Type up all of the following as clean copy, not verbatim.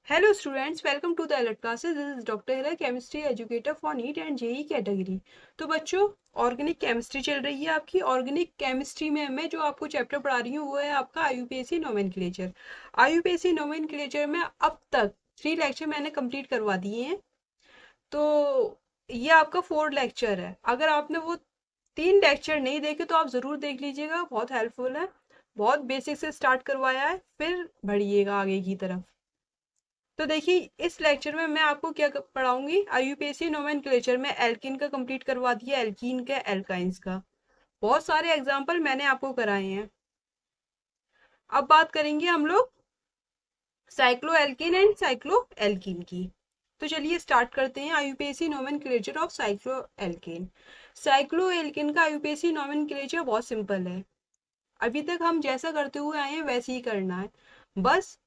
Hello students, welcome to the alert classes. This is Dr. Hira, chemistry educator for NEET and JEE category. तो बच्चों, organic chemistry चल रही है आपकी। Organic chemistry में मैं जो आपको चैप्टर पढ़ा रही हूँ वो है आपका आईयूपीएसी नोमेनक्लेचर। आईयूपीएसी नोमेनक्लेचर में अब तक 3 लेक्चर मैंने कंप्लीट करवा दिए हैं। तो ये आपका 4th लेक्चर है। अगर आपने वो 3 लेक्चर नहीं देखे तो आप ज़रूर देख लीजिएगा, बहुत हेल्पफुल है। बहुत बेसिक से स्टार्ट करवाया है, फिर बढ़िएगा आगे की तरफ। तो देखिए, इस लेक्चर में मैं आपको क्या पढ़ाऊंगी, आईयूपीएसी नोमेनक्लेचर में एल्कीन का कंप्लीट करवा दिया, एल्कीन का, एल्काइंस का। बहुत सारे एग्जांपल मैंने आपको कराए हैं। अब बात करेंगे हम लोग cyclo alkene and cyclo alkene की। तो चलिए स्टार्ट करते हैं। IUPAC nomenclature of cyclo alkene. Cyclo alkene का आईयूपीएसी नोमेनक्लेचर बहुत सिंपल है। अभी तक हम जैसा करते हुए आए हैं वैसे ही करना है। बस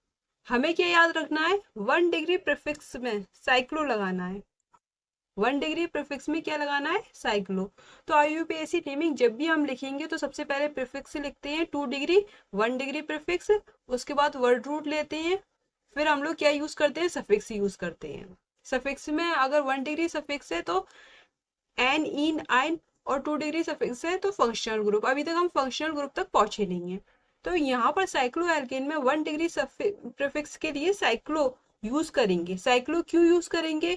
हमें क्या याद रखना है, 1 डिग्री प्रीफिक्स में साइक्लो लगाना है। 1 डिग्री प्रीफिक्स में क्या लगाना है, साइक्लो। तो आईयूपीएसी नेमिंग जब भी हम लिखेंगे तो सबसे पहले प्रीफिक्स लिखते हैं 2 डिग्री, 1 डिग्री प्रीफिक्स। उसके बाद वर्ड रूट लेते हैं, फिर हम लोग क्या यूज करते हैं, सफिक्स यूज करते हैं। सफिक्स में अगर 1 डिग्री सफिक्स है तो एन, इन, आइन, और 2 डिग्री सफिक्स है तो फंक्शनल ग्रुप। अभी तक हम फंक्शनल ग्रुप तक पहुंचे नहीं है। तो यहाँ पर साइक्लो एल्केन में 1 डिग्री प्रीफिक्स के लिए साइक्लो यूज करेंगे। साइक्लो क्यों यूज करेंगे,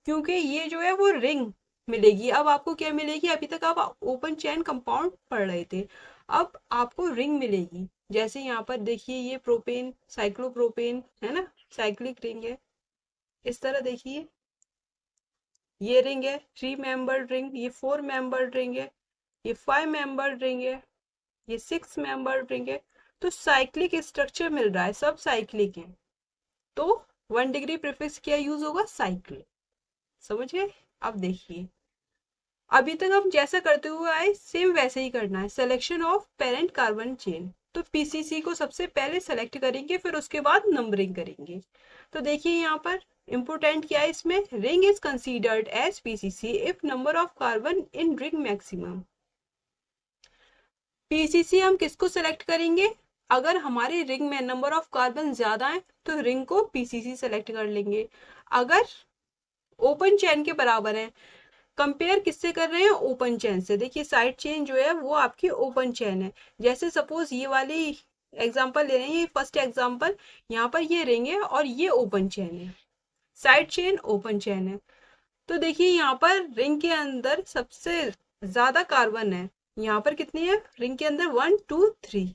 क्योंकि ये जो है वो रिंग मिलेगी। अब आपको क्या मिलेगी, अभी तक आप ओपन चेन कंपाउंड पढ़ रहे थे, अब आपको रिंग मिलेगी। जैसे यहाँ पर देखिए, ये प्रोपेन, साइक्लोप्रोपेन है ना, साइक्लिक रिंग है। इस तरह देखिए, ये रिंग है 3 मेंबर्ड रिंग, ये 4 मेंबर्ड रिंग है, ये 5 मेंबर्ड रिंग है, ये 6 मेंबर्ड रिंग है। तो साइक्लिक स्ट्रक्चर मिल रहा है, सब साइक्लिक है। तो 1 डिग्री प्रीफिक्स क्या यूज होगा, साइक्लिक। समझ गए। अब देखिए, अभी तक हम जैसा करते हुए आए सेम वैसे ही करना है। Selection of parent carbon chain, तो पीसीसी को सबसे पहले सेलेक्ट करेंगे, फिर उसके बाद नंबरिंग करेंगे। तो देखिए यहाँ पर इंपोर्टेंट क्या है इसमें, ring is considered as PCC if number of carbon in ring maximum. PCC हम किसको सेलेक्ट करेंगे, अगर हमारी रिंग में नंबर ऑफ कार्बन ज्यादा है तो रिंग को पीसीसी सेलेक्ट कर लेंगे। अगर ओपन चेन के बराबर है, कंपेयर किससे कर रहे हैं, ओपन चेन से। देखिए साइड चेन जो है वो आपकी ओपन चेन है। जैसे सपोज ये वाली एग्जांपल ले रहे हैं, ये फर्स्ट एग्जांपल, यहाँ पर ये रिंग है और ये ओपन चेन है, साइड चेन ओपन चेन है। तो देखिए यहाँ पर रिंग के अंदर सबसे ज्यादा कार्बन है। यहाँ पर कितनी है, रिंग के अंदर 1 2 3,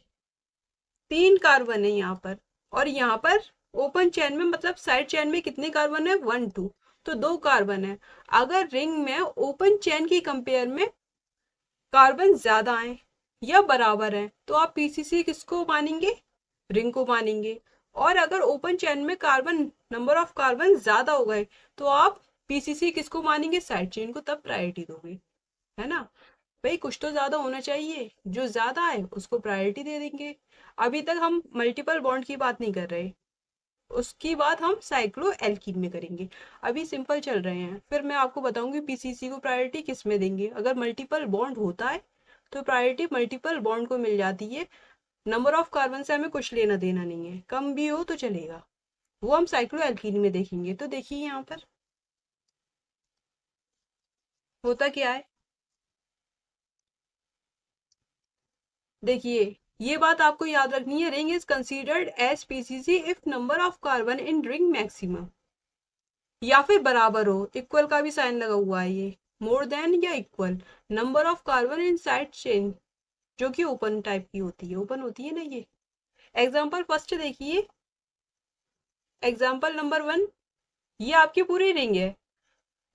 3 कार्बन है यहाँ पर। और यहाँ पर ओपन चेन में मतलब साइड चेन में कितने कार्बन है, 1 2, तो 2 कार्बन है। अगर रिंग में ओपन चेन की कंपेयर में कार्बन ज्यादा है या बराबर है तो आप पीसीसी किसको मानेंगे, रिंग को मानेंगे। और अगर ओपन चेन में कार्बन, नंबर ऑफ कार्बन ज्यादा हो गए तो आप पीसीसी किसको मानेंगे, साइड चेन को, तब प्रायोरिटी दोगे, है ना। भाई कुछ तो ज्यादा होना चाहिए, जो ज्यादा है उसको प्रायोरिटी दे देंगे। अभी तक हम मल्टीपल बॉन्ड की बात नहीं कर रहे, उसकी बात हम साइक्लो एल्कीन में करेंगे। अभी सिंपल चल रहे हैं, फिर मैं आपको बताऊंगी पीसीसी को प्रायोरिटी किस में देंगे। अगर मल्टीपल बॉन्ड होता है तो प्रायोरिटी मल्टीपल बॉन्ड को मिल जाती है। नंबर ऑफ कार्बन से हमें कुछ लेना देना नहीं है, कम भी हो तो चलेगा, वो हम साइक्लो एल्कीन में देखेंगे। तो देखिए यहाँ पर होता क्या है, देखिए ये बात आपको याद रखनी है, ring is considered as PCC if number of carbon in ring maximum, या फिर बराबर हो, इक्वल का भी साइन लगा हुआ है ये, मोर देन या equal number of carbon in side chain, जो कि ओपन टाइप की होती है, ओपन होती है ना ये। एग्जाम्पल फर्स्ट देखिए, एग्जाम्पल नंबर 1, ये आपकी पूरी रिंग है।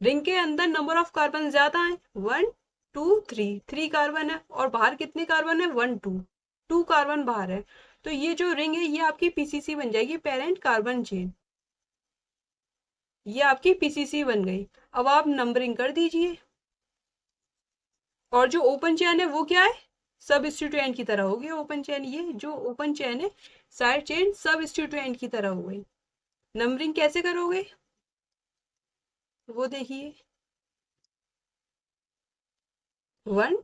रिंग के अंदर नंबर ऑफ कार्बन ज्यादा है, 1 2 3, 3 कार्बन है, और बाहर कितने कार्बन है, 1 2, 2 कार्बन बाहर है। तो ये जो रिंग है ये आपकी पीसीसी बन जाएगी, पेरेंट कार्बन चेन। ये आपकी पीसीसी बन गई। अब आप नंबरिंग कर दीजिए। और जो ओपन चेन है वो क्या है, सब स्टिट्यूएंट की तरह होगी ओपन चेन। ये जो ओपन चेन है, साइड चेन सब स्टिट्यूएंट की तरह हो गई। नंबरिंग कैसे करोगे, वो देखिए, 1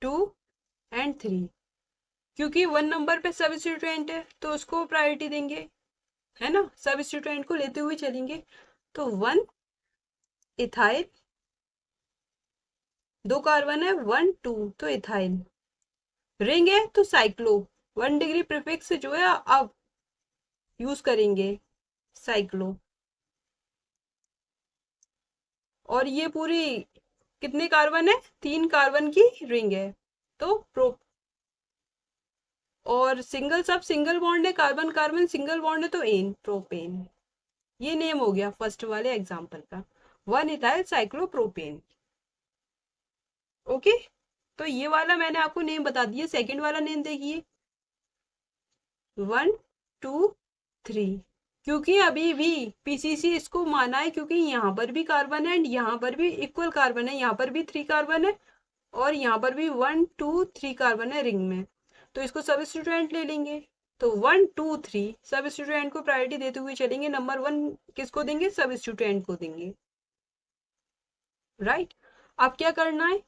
2 एंड 3। क्योंकि 1 नंबर पे सब स्टिट्यूएंट है तो उसको प्रायोरिटी देंगे। है ना, सबस्टिट्यूएंट को लेते हुए चलेंगे। तो 1 इथाइल, 2 कार्बन है, 1 2 तो इथाइल। रिंग है तो साइक्लो, 1 डिग्री प्रीफिक्स जो है अब यूज करेंगे साइक्लो। और ये पूरी कितने कार्बन है, 3 कार्बन की रिंग है तो प्रो। और सिंगल सब सिंगल बॉन्ड है, कार्बन कार्बन सिंगल बॉन्ड है तो एन प्रोपेन। ये नेम हो गया फर्स्ट वाले एग्जाम्पल का, 1 इथाइल साइक्लोप्रोपेन। ओके, तो ये वाला मैंने आपको नेम बता दिया। सेकंड वाला नेम देखिए, 1 2 3। क्योंकि अभी भी पीसीसी इसको माना है, क्योंकि यहाँ पर भी कार्बन है एंड यहाँ पर भी इक्वल कार्बन है, यहाँ पर भी 3 कार्बन है और यहाँ पर भी 1 2 3 कार्बन है रिंग में, तो इसको सबस्टिट्यूएंट ले लेंगे। तो 1 2 3 सबस्टिट्यूएंट को प्रायोरिटी देते हुए चलेंगे। नंबर 1 किसको देंगे, सबस्टिट्यूएंट को देंगे, राइट। अब क्या करना है,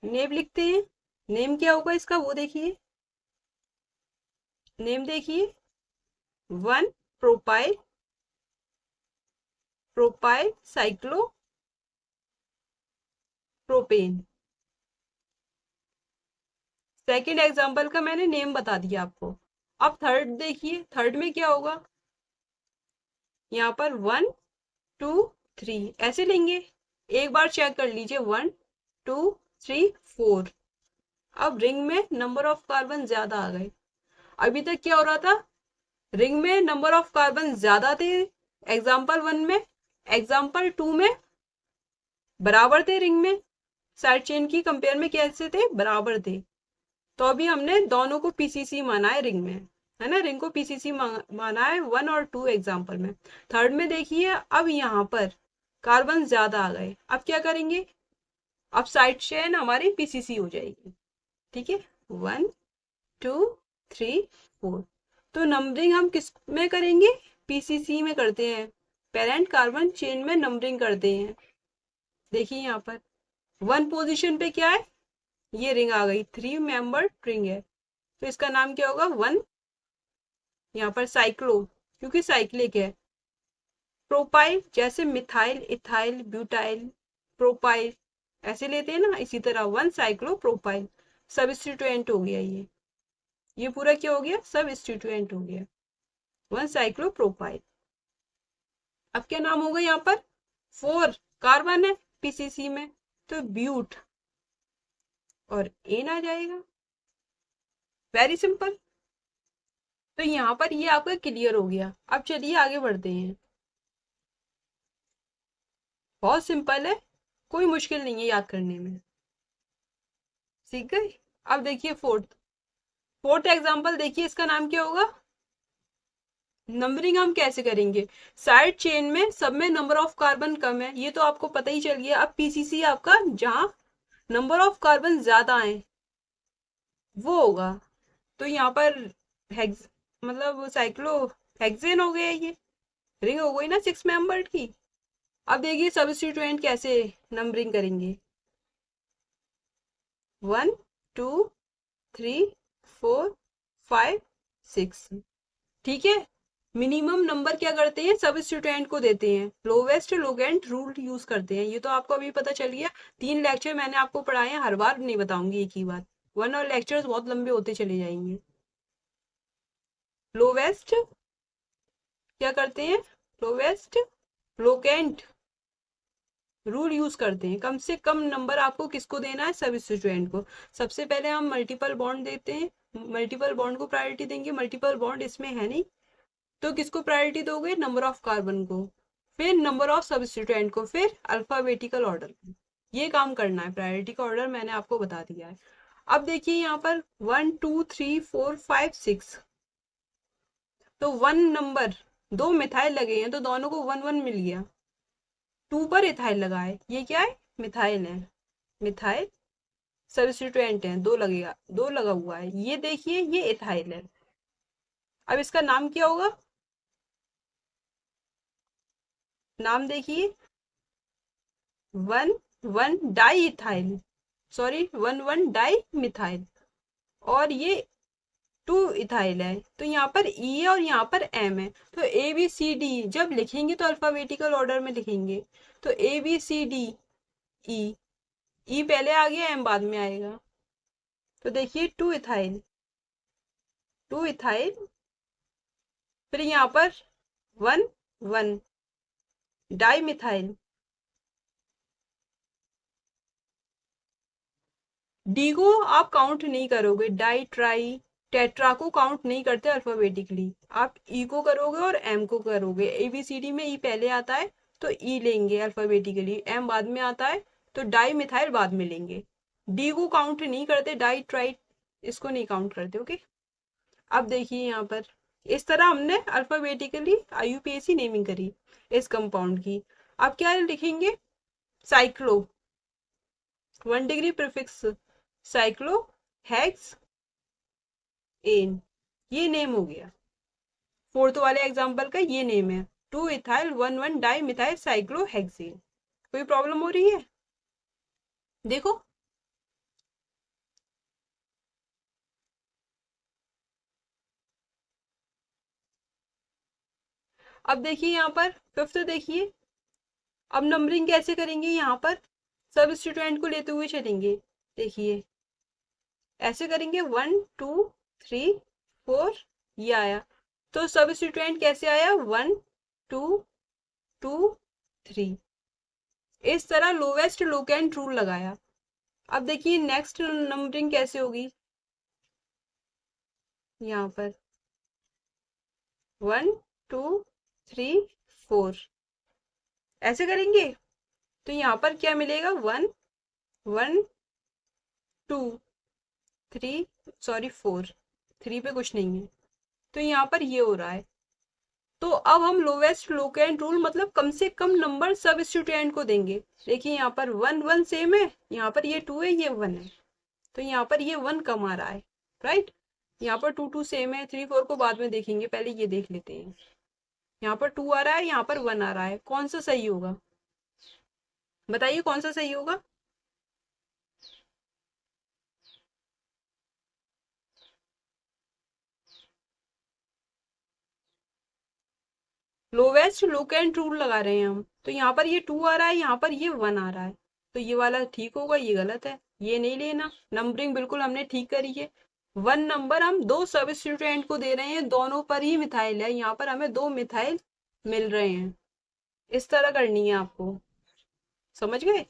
नेम लिखते हैं। नेम क्या होगा इसका वो देखिए, नेम देखिए, 1 propyl, propyl cyclo propane. Second example का मैंने नेम बता दिया आपको। अब थर्ड देखिए, थर्ड में क्या होगा, यहाँ पर 1 2 3 ऐसे लेंगे। एक बार चेक कर लीजिए, 1 2 3 4। अब रिंग में नंबर ऑफ कार्बन ज्यादा आ गए। अभी तक क्या हो रहा था, रिंग में नंबर ऑफ कार्बन ज्यादा थे एग्जाम्पल 1 में, एग्जाम्पल 2 में बराबर थे रिंग में, साइड चेन की कंपेयर में कैसे थे, बराबर थे। तो अभी हमने दोनों को पीसीसी माना है रिंग में, है ना, रिंग को पीसीसी माना है 1 और 2 एग्जाम्पल में। थर्ड में देखिए, अब यहाँ पर कार्बन ज्यादा आ गए, अब क्या करेंगे, अब साइड चेन हमारी पीसीसी हो जाएगी, ठीक है। 1 2 3 4। तो नंबरिंग हम किस में करेंगे, पीसीसी में करते हैं, पेरेंट कार्बन चेन में नंबरिंग करते हैं। देखिए यहाँ पर 1 पोजीशन पे क्या है, ये रिंग आ गई, 3 मेंबर रिंग है, तो इसका नाम क्या होगा, 1। यहाँ पर साइक्लो क्योंकि साइक्लिक है। प्रोपाइल जैसे मिथाइल इथाइल ब्यूटाइल, प्रोपाइल ऐसे लेते हैं ना, इसी तरह 1 साइक्लो प्रोपाइल सबस्टिट्यूएंट हो गया। ये पूरा क्या हो गया, सबस्टिट्यूएंट हो गया, 1 साइक्लो प्रोपाइल। अब क्या नाम होगा, यहाँ पर 4 कार्बन है पीसीसी में तो ब्यूट और एन आ जाएगा, वेरी सिंपल। तो यहाँ पर ये आपका क्लियर हो गया। अब चलिए आगे बढ़ते हैं, बहुत सिंपल है, कोई मुश्किल नहीं है याद करने में, सीख गए। अब देखिए फोर्थ, फोर्थ एग्जांपल देखिए, इसका नाम क्या होगा, नंबरिंग हम कैसे करेंगे, साइड चेन में सब में नंबर ऑफ कार्बन कम है, ये तो आपको पता ही चल गया। अब पीसीसी आपका जहां नंबर ऑफ कार्बन ज्यादा है वो होगा, तो यहाँ पर हेक्स मतलब साइक्लो हेक्सेन हो गया, ये रिंग हो गई ना 6 मेंबर की। अब देखिए सबस्टिट्यूएंट कैसे नंबरिंग करेंगे, 1 2 3 4 5 6, ठीक है। मिनिमम नंबर क्या करते हैं, सबस्टिट्यूएंट को देते हैं, लोवेस्ट लोगेंट रूल यूज करते हैं, ये तो आपको अभी पता चल गया। 3 लेक्चर मैंने आपको पढ़ाए हैं, हर बार नहीं बताऊंगी एक ही बात, वरना लेक्चर्स बहुत लंबे होते चले जाएंगे। लोवेस्ट क्या करते हैं, लोवेस्ट लोकेंट रूल यूज करते हैं, कम से कम नंबर आपको किसको देना है, सबस्टिट्यूएंट को। सबसे पहले हम मल्टीपल बॉन्ड देते हैं, मल्टीपल बॉन्ड को प्रायोरिटी देंगे, मल्टीपल बॉन्ड इसमें है नहीं तो किसको प्रायोरिटी दोगे, नंबर ऑफ कार्बन को, फिर नंबर ऑफ सबस्टिट्यूएंट को, फिर अल्फाबेटिकल ऑर्डर में। ये काम करना है, प्रायोरिटी का ऑर्डर मैंने आपको बता दिया है। अब देखिए यहाँ पर 1 2 3 4 5 6, तो 1 नंबर, 2 मिथाइल लगे हैं तो दोनों को 1 1 मिल गया। 2 पर इथाइल लगा है, ये क्या है, मिथाइल है, मिथाइल सबस्टिट्यूएंट है, 2 लगेगा, 2 लगा हुआ है, ये देखिए ये इथाइल है। अब इसका नाम क्या होगा, नाम देखिए, 1 1 di ethyl, sorry 1 1 di methyl. और ये टू इथाइल है, तो यहाँ पर ई है और यहाँ पर एम है। तो ए बी सी डी जब लिखेंगे तो अल्फाबेटिकल ऑर्डर में लिखेंगे। तो A B C D E, ई पहले आ गया, एम बाद में आएगा। तो देखिए टू इथाइल, टू इथाइल, फिर यहाँ पर one one di methyl, D को आप काउंट नहीं करोगे, डाई ट्राई टेट्रा को काउंट नहीं करते अल्फाबेटिकली, आप ई को करोगे और एम को करोगे। ए बी सी डी में ई पहले आता है तो ई लेंगे अल्फाबेटिकली, एम बाद में आता है तो डाई मिथाइल बाद में लेंगे। डी को काउंट नहीं करते, डाई ट्राई इसको नहीं काउंट करते। ओके, अब देखिए यहाँ पर इस तरह हमने अल्फाबेटिकली आईयूपीएसी नेमिंग करी इस कंपाउंड की। अब क्या लिखेंगे, cyclo, 1 degree prefix cyclo hex ene, ये नेम हो गया। फोर्थ वाले एग्जांपल का ये नेम है, 2 इथाइल 1 डाई मिथाइल साइक्लोहेक्सेन। कोई प्रॉब्लम हो रही है? देखो अब देखिए यहाँ पर फिफ्थ देखिए, अब नंबरिंग कैसे करेंगे, यहाँ पर सब स्टूडेंट को लेते हुए चलेंगे। देखिए ऐसे करेंगे 1 2 3 4, ये आया। तो सब स्टूडेंट कैसे आया, 1 2 2 3, इस तरह लोवेस्ट लोकेंट रूल लगाया। अब देखिए नेक्स्ट नंबरिंग कैसे होगी, यहाँ पर 1 2 3 4, ऐसे करेंगे। तो यहाँ पर क्या मिलेगा, 1 1 2 3, सॉरी 4, 3 पे कुछ नहीं है, तो यहाँ पर ये हो रहा है। तो अब हम लोवेस्ट लोकेंट रूल मतलब कम से कम नंबर सब स्टूडेंट को देंगे। देखिए यहाँ पर 1 1 सेम है, यहाँ पर ये 2 है, ये 1 है, तो यहाँ पर ये 1 कम आ रहा है, राइट। यहाँ पर 2 2 सेम है, 3 4 को बाद में देखेंगे, पहले ये देख लेते हैं। यहाँ पर 2 आ रहा है, यहाँ पर 1 आ रहा है, कौन सा सही होगा, बताइए कौन सा सही होगा। लोवेस्ट लोकेंट रूल लगा रहे हैं हम, तो यहाँ पर ये 2 आ रहा है, यहाँ पर ये 1 आ रहा है, तो ये वाला ठीक होगा, ये गलत है, ये नहीं लेना। नंबरिंग बिल्कुल हमने ठीक करी है। 1 नंबर हम 2 सब स्टूडेंट को दे रहे हैं, दोनों पर ही मिथाइल है, यहाँ पर हमें 2 मिथाइल मिल रहे हैं। इस तरह करनी है आपको, समझ गए।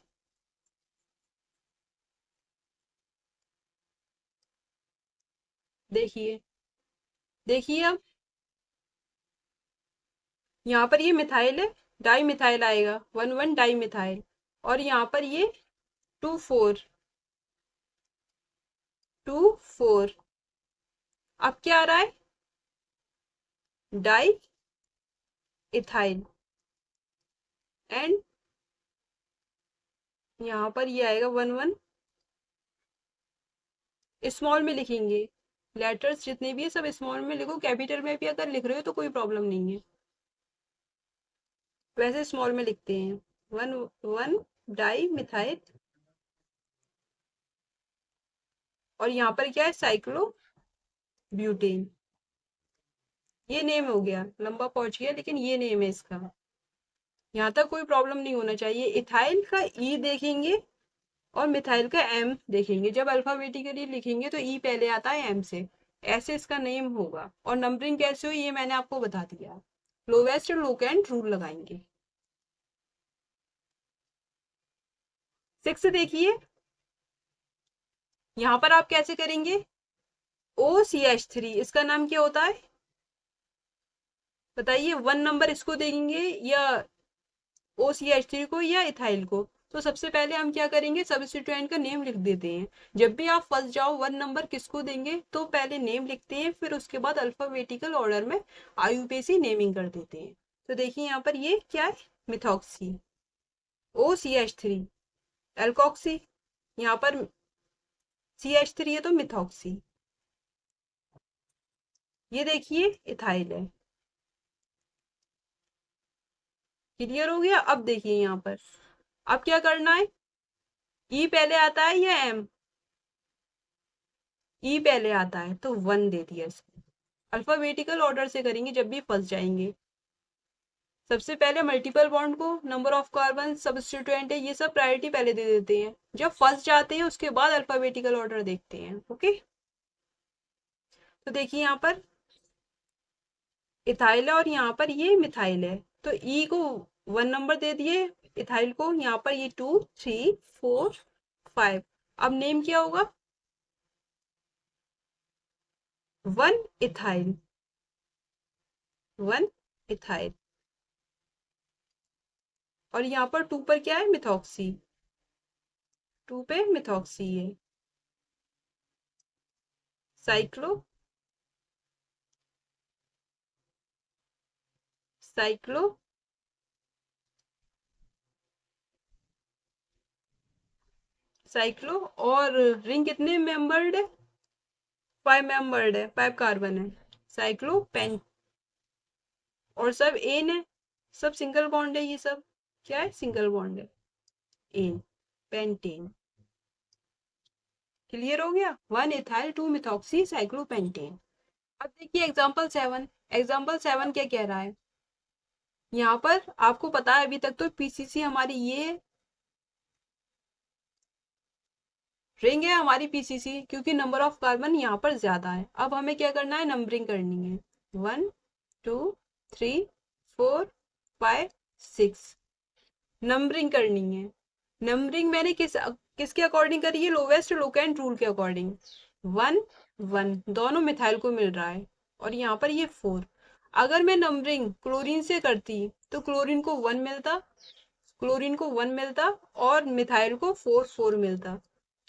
देखिए देखिए अब यहाँ पर ये मिथाइल है, डाई मिथाइल आएगा, 1 1 डाई मिथाइल, और यहाँ पर ये 2 4 अब क्या आ रहा है, डाई इथाइल, एंड यहाँ पर ये आएगा 1 1, स्मॉल में लिखेंगे, लेटर्स जितने भी है सब स्मॉल में लिखो, कैपिटल में भी अगर लिख रहे हो तो कोई प्रॉब्लम नहीं है, वैसे स्मॉल में लिखते हैं। 1 1 डाई मिथाइल, और यहाँ पर क्या है, साइक्लो ब्यूटेन, ये नेम हो गया, लंबा पहुंच गया लेकिन ये नेम है इसका। यहाँ तक कोई प्रॉब्लम नहीं होना चाहिए। इथाइल का ई देखेंगे और मिथाइल का एम देखेंगे, जब अल्फाबेटिकली लिखेंगे तो ई पहले आता है एम से, ऐसे इसका नेम होगा। और नंबरिंग कैसे हुई ये मैंने आपको बता दिया। लोवेस्ट लोकेंट रूल लगाएंगे। 6 देखिए, यहाँ पर आप कैसे करेंगे, OCH3, इसका नाम क्या होता है बताइए। 1 नंबर इसको देंगे या OCH3 को या इथाइल को। तो सबसे पहले हम क्या करेंगे, सब्स्टिट्यूएंट का नेम लिख देते हैं। जब भी आप फंस जाओ 1 नंबर किसको देंगे तो पहले नेम लिखते हैं, फिर उसके बाद अल्फाबेटिकल ऑर्डर में आईयूपीएसी नेमिंग कर देते हैं। तो देखिए यहाँ पर ये क्या है, मिथॉक्सी, OCH3, एल्कोक्सी, यहाँ पर CH3 है तो मिथॉक्सी, ये देखिए इथाइल है। क्लियर हो गया। अब देखिए यहाँ पर अब क्या करना है, ई पहले आता है या एम, ई पहले आता है तो 1 दे दिया इसको। अल्फाबेटिकल ऑर्डर से करेंगे जब भी फंस जाएंगे। सबसे पहले मल्टीपल बॉन्ड को, नंबर ऑफ कार्बन, सब्स्टिट्यूएंट है, ये सब प्रायोरिटी पहले दे देते हैं। जब फंस जाते हैं उसके बाद अल्फाबेटिकल ऑर्डर देखते हैं। ओके, तो देखिए यहाँ पर इथाइल है और यहाँ पर ये मिथाइल है, तो ई को 1 नंबर दे दिए, इथाइल को यहाँ पर ये 2 3 4 5। अब नेम क्या होगा? 1 इथाइल, 1 इथाइल। और यहाँ पर 2 पर क्या है? मिथॉक्सी, 2 पे मिथॉक्सी है। Cyclo, cyclo, cyclo. और रिंग कितने मेंबर्ड है? 5 मेंबर्ड है, 5 कार्बन है। Cyclo pen. और सब एन है, सब सिंगल बॉन्ड है, ये सब क्या है? सिंगल बॉन्ड है, एन, पेंटेन। क्लियर हो गया? 1 इथाइल, 2 मिथॉक्सी, साइक्लोपेंटेन। अब देखिए एग्जांपल 7। एग्जांपल 7 क्या कह रहा है? यहाँ पर आपको पता है अभी तक तो पीसीसी हमारी ये रिंग है, हमारी पीसीसी, क्योंकि नंबर ऑफ कार्बन यहाँ पर ज्यादा है। अब हमें क्या करना है? नंबरिंग करनी है। 1 2 3 4 5 6 नंबरिंग करनी है। नंबरिंग मैंने किसके अकॉर्डिंग करी है? लोवेस्ट लोकेंट रूल के अकॉर्डिंग। 1 1 दोनों मिथाइल को मिल रहा है, और यहाँ पर ये 4। अगर मैं नंबरिंग क्लोरीन से करती तो क्लोरीन को 1 मिलता, क्लोरीन को 1 मिलता, और मिथाइल को 4 4 मिलता।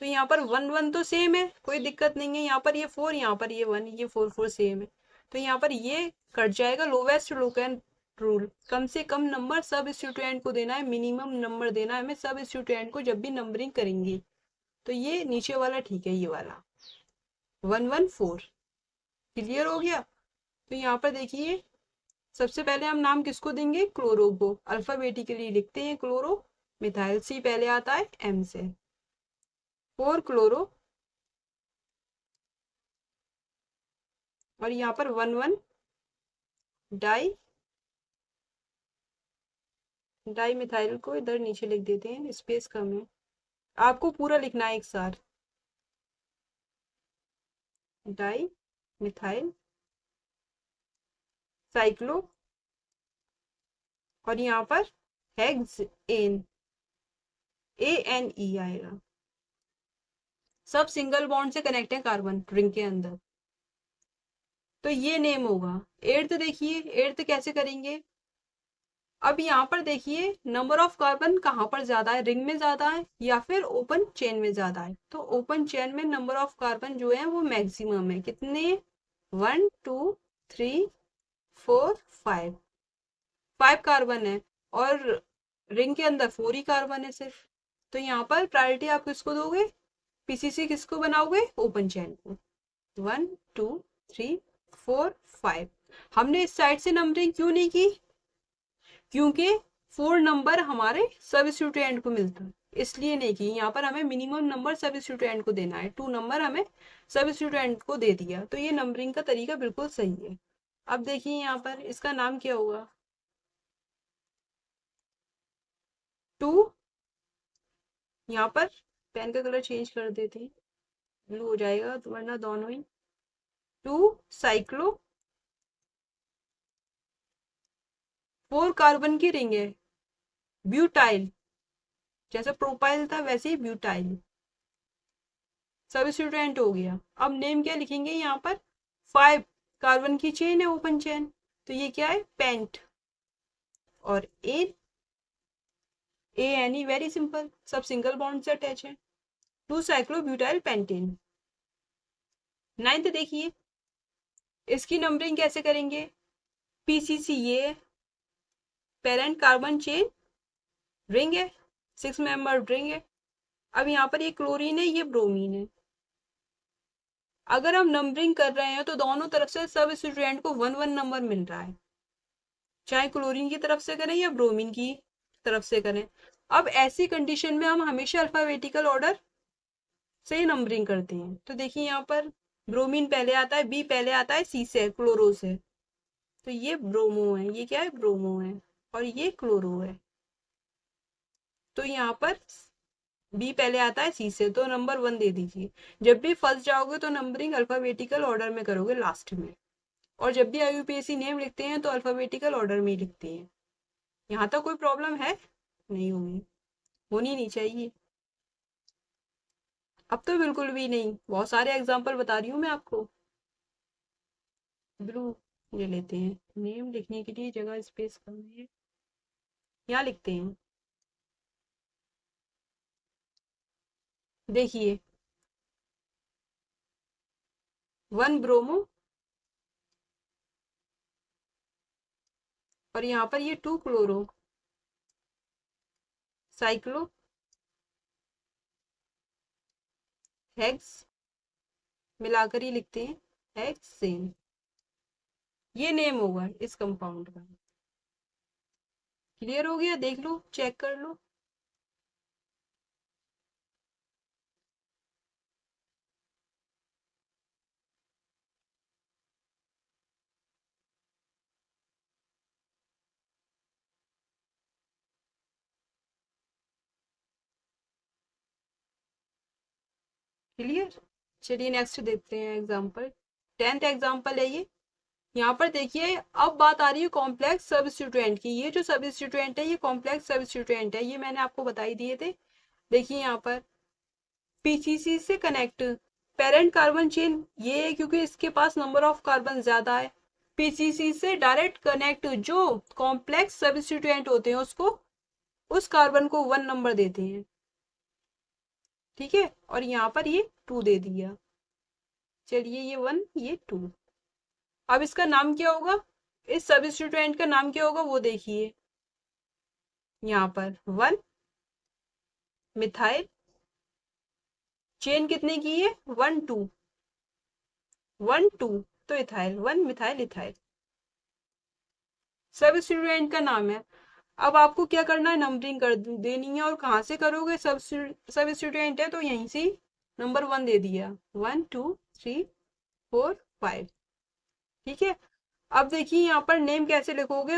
तो यहाँ पर 1 1 तो सेम है, कोई दिक्कत नहीं है। यहाँ पर ये 4, यहाँ पर ये 1, ये 4 4 सेम है। तो यहाँ पर ये कट जाएगा। लोवेस्ट लोकेंट रूल, कम से कम नंबर सब स्टूडेंट को देना है, मिनिमम नंबर देना है हमें सब स्टूडेंट को जब भी नंबरिंग करेंगे। तो ये नीचे वाला ठीक है, ये वाला 1 1 4। क्लियर हो गया? तो यहाँ पर देखिए सबसे पहले हम नाम किसको देंगे? क्लोरो को। अल्फाबेटिकली लिखते हैं क्लोरो। मिथाइल सी पहले आता है एम से। 4 क्लोरो, और यहाँ पर 1 1 डाई, डाई मिथाइल को इधर नीचे लिख देते हैं, स्पेस कम है, आपको पूरा लिखना है एक साथ। डाई मिथाइल साइक्लो, और यहाँ पर हेक्स एन, ANE आएगा। सब सिंगल बॉन्ड से कनेक्ट है कार्बन रिंग के अंदर, तो ये नेम होगा। एर्थ देखिए, एर्थ कैसे करेंगे? अब यहाँ पर देखिए नंबर ऑफ कार्बन कहाँ पर ज्यादा है? रिंग में ज्यादा है या फिर ओपन चेन में ज्यादा है? तो ओपन चेन में नंबर ऑफ कार्बन जो है वो मैक्सिमम है। कितने? 1 2 3 4 5, 5 कार्बन है, और रिंग के अंदर 4 ही कार्बन है सिर्फ। तो यहाँ पर प्रायोरिटी आप किसको दोगे? पीसीसी किसको बनाओगे? ओपन चेन को। 1 2 3 4 5। हमने इस साइड से नंबरिंग क्यों नहीं की? क्योंकि 4 नंबर हमारे सब्स्टिट्यूएंट को मिलता है, इसलिए नहीं की। यहाँ पर हमें मिनिमम नंबर सब्स्टिट्यूएंट को देना है, 2 नंबर हमें सब्स्टिट्यूएंट को दे दिया, तो ये नंबरिंग का तरीका बिल्कुल सही है। अब देखिए यहाँ पर इसका नाम क्या होगा? 2, यहाँ पर पेन का कलर चेंज कर देते हैं, ब्लू हो जाएगा तो, वरना दोनों ही। 2 साइक्लो, 4 कार्बन की रिंग है, ब्यूटाइल, जैसे प्रोपाइल था वैसे ही ब्यूटाइल सब्स्टिट्यूएंट हो गया। अब नेम क्या लिखेंगे? यहाँ पर 5 कार्बन की चेन है, ओपन चेन, तो ये क्या है? पेंट। और ANE वेरी सिंपल, सब सिंगल बॉन्ड से अटैच है। 2 साइक्लोब्यूटाइल पेंटेन। 9th देखिए इसकी नंबरिंग कैसे करेंगे? पीसीसी ये पेरेंट कार्बन चेन रिंग है, 6 मेंबर रिंग है। अब यहाँ पर ये क्लोरीन है, ये ब्रोमीन है। अगर हम नंबरिंग कर रहे हैं तो दोनों तरफ से सब स्टूडेंट को 1 1 नंबर मिल रहा है, चाहे क्लोरीन की तरफ से करें या ब्रोमीन की तरफ से करें। अब ऐसी कंडीशन में हम हमेशा अल्फाबेटिकल ऑर्डर से नंबरिंग करते हैं। तो देखिए यहाँ पर ब्रोमीन पहले आता है, बी पहले आता है सी से, क्लोरो से। तो ये ब्रोमो है, ये क्या है, ब्रोमो है, और ये क्लोरो है। तो यहाँ पर बी पहले आता है सी से, तो नंबर 1 दे दीजिए। जब भी फंस जाओगे तो नंबरिंग अल्फाबेटिकल ऑर्डर में करोगे लास्ट में, और जब भी आईयूपीएसी नेम लिखते हैं तो अल्फाबेटिकल ऑर्डर में ही लिखते हैं। यहाँ तक कोई प्रॉब्लम है? नहीं होगी, होनी नहीं चाहिए। अब तो बिल्कुल भी नहीं, बहुत सारे एग्जाम्पल बता रही हूँ मैं आपको। ब्लू ये लेते हैं, नेम लिखने के लिए जगह स्पेस कम है, यहाँ लिखते हैं। देखिए 1 ब्रोमो, और यहाँ पर ये 2 क्लोरो, साइक्लो, हेक्स, मिलाकर ही लिखते हैं, हेक्सेन। ये नेम होगा इस कंपाउंड का। क्लियर हो गया? देख लो, चेक कर लो। क्लियर? चलिए नेक्स्ट देखते हैं एग्जाम्पल। 10th एग्जाम्पल है ये। यहाँ पर देखिए, अब बात आ रही है कॉम्प्लेक्स सब्स्टिट्यूएंट की। ये जो सब्स्टिट्यूएंट है ये कॉम्प्लेक्स सब्स्टिट्यूएंट है, ये मैंने आपको बता ही दिए थे। देखिए यहाँ पर पीसीसी से कनेक्ट पेरेंट कार्बन चेन, ये है क्योंकि इसके पास नंबर ऑफ कार्बन ज्यादा है। पीसीसी से डायरेक्ट कनेक्ट, जो कॉम्प्लेक्स सब्स्टिट्यूएंट होते हैं उसको, उस कार्बन को 1 नंबर देते हैं। ठीक है, और यहाँ पर ये 2 दे दिया। चलिए ये 1 ये 2। अब इसका नाम क्या होगा, इस सब्स्टिट्यूएंट का नाम क्या होगा वो देखिए। यहाँ पर 1 मिथाइल, चेन कितने की है, 1 2 1 2, तो इथाइल, 1 मिथाइल इथाइल सब्स्टिट्यूएंट का नाम है। अब आपको क्या करना है, नंबरिंग कर देनी है। और कहाँ से करोगे, सब्स्टिट्यूएंट है तो यहीं से नंबर 1 दे दिया, 1 2 3 4 5। ठीक है, अब देखिए यहाँ पर नेम कैसे लिखोगे,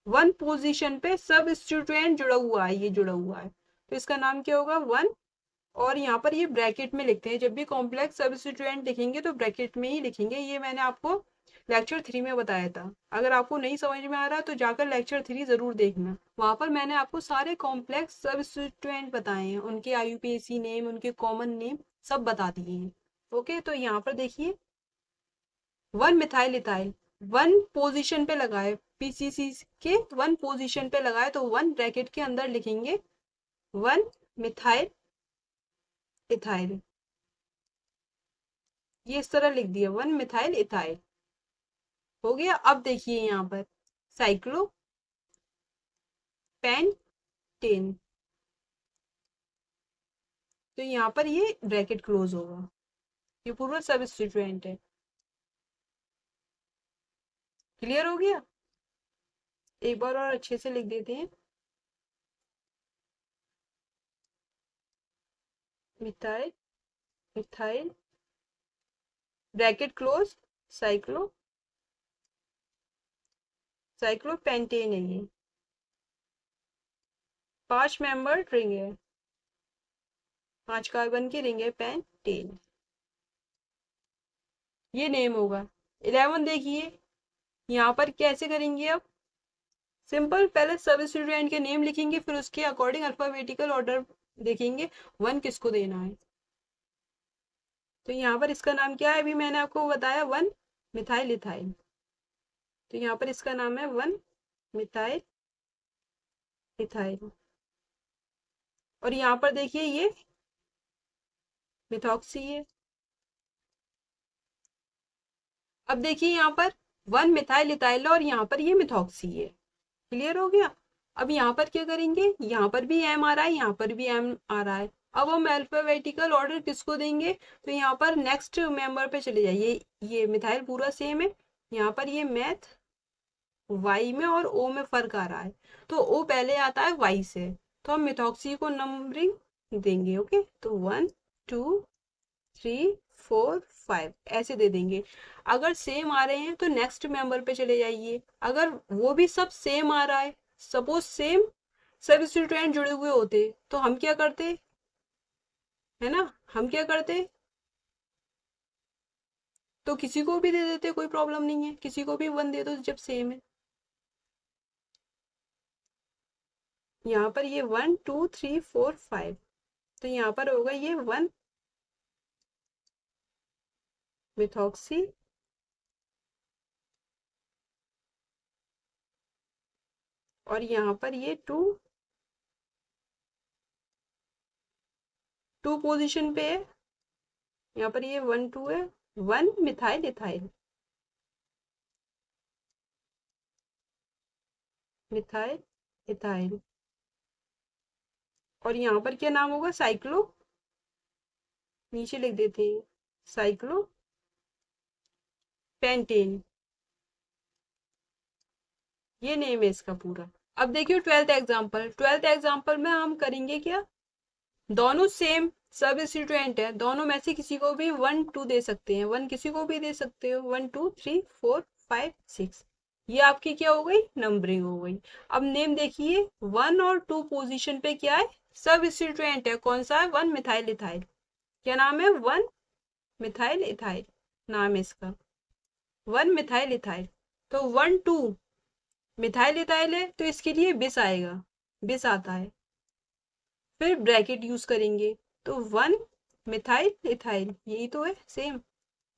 1 पोजीशन पे सब्स्टिट्यूएंट जुड़ा हुआ है, ये जुड़ा हुआ है, तो इसका नाम क्या होगा, 1। और यहाँ पर ये ब्रैकेट में लिखते हैं, जब भी कॉम्प्लेक्स सब्स्टिट्यूएंट लिखेंगे तो ब्रैकेट में ही लिखेंगे। ये मैंने आपको लेक्चर 3 में बताया था। अगर आपको नहीं समझ में आ रहा तो जाकर लेक्चर 3 जरूर देखना, वहां पर मैंने आपको सारे कॉम्प्लेक्स सब्स्टिट्यूएंट बताए हैं, उनके आईयूपीएसी नेम, उनके कॉमन नेम सब बता दिए हैं। ओके, तो यहाँ पर देखिए 1 मिथाइल इथाइल, 1 पोजीशन पे लगाए, पीसीसी के 1 पोजीशन पे लगाए तो 1 ब्रैकेट के अंदर लिखेंगे, 1 मिथाइल इथाइल, ये इस तरह लिख दिया, 1 मिथाइल इथाइल हो गया। अब देखिए यहाँ पर साइक्लो पेंटेन, तो यहाँ पर ये ब्रैकेट क्लोज होगा, ये पूरा सब्स्टिट्यूएंट है। क्लियर हो गया? एक बार और अच्छे से लिख देते हैं, methyl methyl bracket close, cyclo cyclopentane है ये, 5 मेंबर रिंग है, 5 कार्बन की रिंग है, पेंटेन, ये नेम होगा। 11 देखिए, यहाँ पर कैसे करेंगे अब, सिंपल, पहले सब्स्टिट्यूएंट के नेम लिखेंगे, फिर उसके अकॉर्डिंग अल्फाबेटिकल ऑर्डर देखेंगे 1 किसको देना है। तो यहाँ पर इसका नाम क्या है, अभी मैंने आपको बताया, 1 मिथाइल इथाइल, तो यहाँ पर इसका नाम है 1 मिथाइल इथाइल। और यहाँ पर देखिए ये मिथॉक्सी है। अब देखिए यहाँ पर 1 मिथाइल इथाइल और यहाँ पर ये मिथॉक्सी है। क्लियर हो गया? अब यहाँ पर क्या करेंगे, यहाँ पर भी एम आ रहा है, यहाँ पर भी एम आ रहा है। अब हम अल्फाबेटिकल ऑर्डर किसको देंगे, तो यहाँ पर नेक्स्ट मेंबर पे चले जाइए। ये मिथाइल पूरा सेम है, यहाँ पर ये मैथ वाई में और ओ में फर्क आ रहा है, तो ओ पहले आता है वाई से, तो हम मिथॉक्सी को नंबरिंग देंगे। ओके, तो 1 2 3 4 5 ऐसे दे देंगे। अगर सेम आ रहे हैं तो नेक्स्ट मेंबर पे चले जाइए। अगर वो भी सब सेम आ रहा है, सपोज सेम सब्स्टिट्यूएंट जुड़े हुए होते तो हम क्या करते, है ना, हम क्या करते, तो किसी को भी दे देते, कोई प्रॉब्लम नहीं है, किसी को भी 1 दे दो जब सेम है। यहाँ पर ये 1 2 3 4 5, तो यहाँ पर होगा ये 1 मिथॉक्सी और यहाँ पर ये 2 पोजीशन पे है, यहाँ पर ये 1 2 है, 1 मिथाइल इथाइल, मिथाइल इथाइल। और यहाँ पर क्या नाम होगा, साइक्लो, नीचे लिख देते हैं साइक्लो पेंटेन, ये नेम है इसका पूरा। अब देखिए 12th एग्जाम्पल में हम करेंगे क्या, दोनों सेम सब्स्टिट्यूएंट है, दोनों में से किसी को भी 1 2 दे सकते हैं, 1 किसी को भी दे सकते हो, 1 2 3 4 5 6, ये आपकी क्या हो गई, नंबरिंग हो गई। अब नेम देखिए 1 और 2 पोजीशन पे क्या है, सब्स्टिट्यूएंट है, कौन सा है, 1 मिथाइल इथाइल, क्या नाम है, 1 मिथाइल इथाइल नाम है इसका, 1 मिथाइल इथाइल। तो 1 2 मिथाइल इथाइल है तो इसके लिए बिस आएगा, बिस आता है, फिर ब्रैकेट यूज करेंगे, तो 1 मिथाइल इथाइल, यही तो है सेम,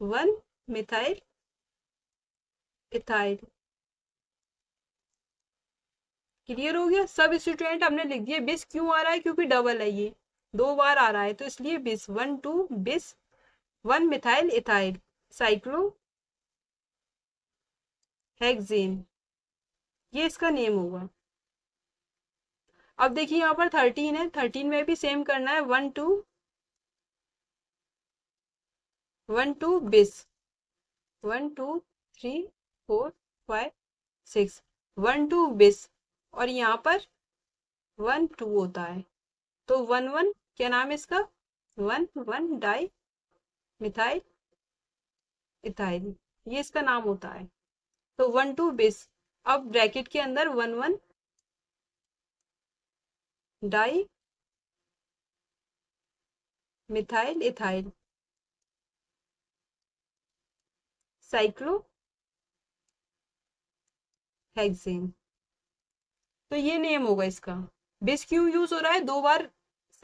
1 मिथाइल इथाइल। क्लियर हो गया, सब स्टूडेंट हमने लिख दिया। बिस क्यों आ रहा है, क्योंकि डबल है, ये 2 बार आ रहा है तो इसलिए बिस, 1 2 बिस 1 मिथाइल इथाइल साइक्लो हेक्सेन, ये इसका नेम होगा। अब देखिए यहाँ पर 13 है, 13 में भी सेम करना है, 1 2 बिस 1 2 3 4 5 6, 1 2 बिस, और यहाँ पर 1 2 होता है, तो 1 1 क्या नाम है इसका, 1 1 डाई मिथाइल इथाइल, ये इसका नाम होता है। तो 1 2 बिस, अब ब्रैकेट के अंदर 1 1 di methyl ethyl cyclo hexane, तो ये नेम होगा इसका। बिस क्यों यूज हो रहा है, 2 बार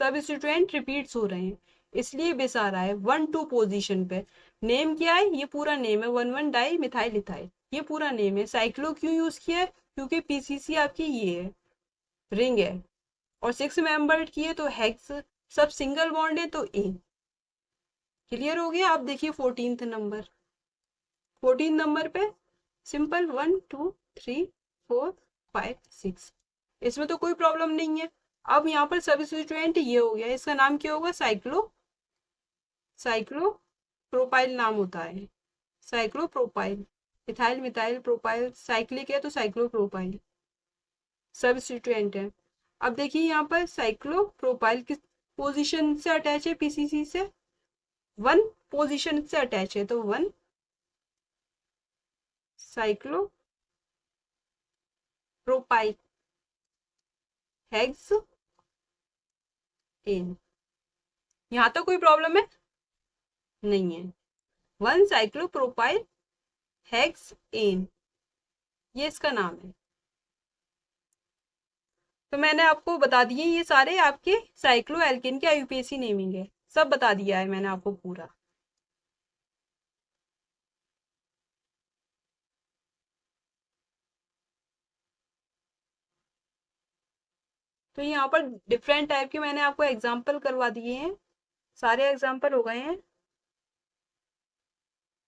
सब्स्टिट्यूएंट रिपीट्स हो रहे हैं, इसलिए बिस आ रहा है 1 2 पोजीशन पे। नेम क्या है, ये पूरा नेम है 1 1 डाई मिथाइल इथाइल, ये पूरा नेम है। साइक्लो क्यों यूज किया है, क्योंकि पीसीसी आपकी ये है, रिंग है, और 6 मेंबर्ड की है तो हेक्स, सब सिंगल बॉन्ड है तो ए। क्लियर हो गया। आप देखिए 14th नंबर, 14 नंबर पे सिंपल 1 2 3 4 5 6, इसमें तो कोई प्रॉब्लम नहीं है। अब यहाँ पर सब्स्टिट्यूएंट ये हो गया, इसका नाम क्या होगा, साइक्लो, साइक्लो प्रोपाइल नाम होता है, cyclo propyl, ethyl methyl propyl cyclic है तो साइक्लो प्रोपाइल सब्स्टिट्यूएंट है। अब देखिए यहाँ पर साइक्लो प्रोपाइल किस पोजीशन से अटैच है, पीसीसी से 1 पोजीशन से अटैच है, तो 1 साइक्लो प्रोपाइल हेक्स एन, यहाँ तो कोई प्रॉब्लम है नहीं है, 1 साइक्लो प्रोपाइल हेक्स एन, ये इसका नाम है। तो मैंने आपको बता दिए ये सारे आपके साइक्लो एल्केन के आईयूपीएसी नेमिंग है, सब बता दिया है मैंने आपको पूरा। तो यहाँ पर डिफरेंट टाइप के मैंने आपको एग्जाम्पल करवा दिए हैं, सारे एग्जाम्पल हो गए हैं।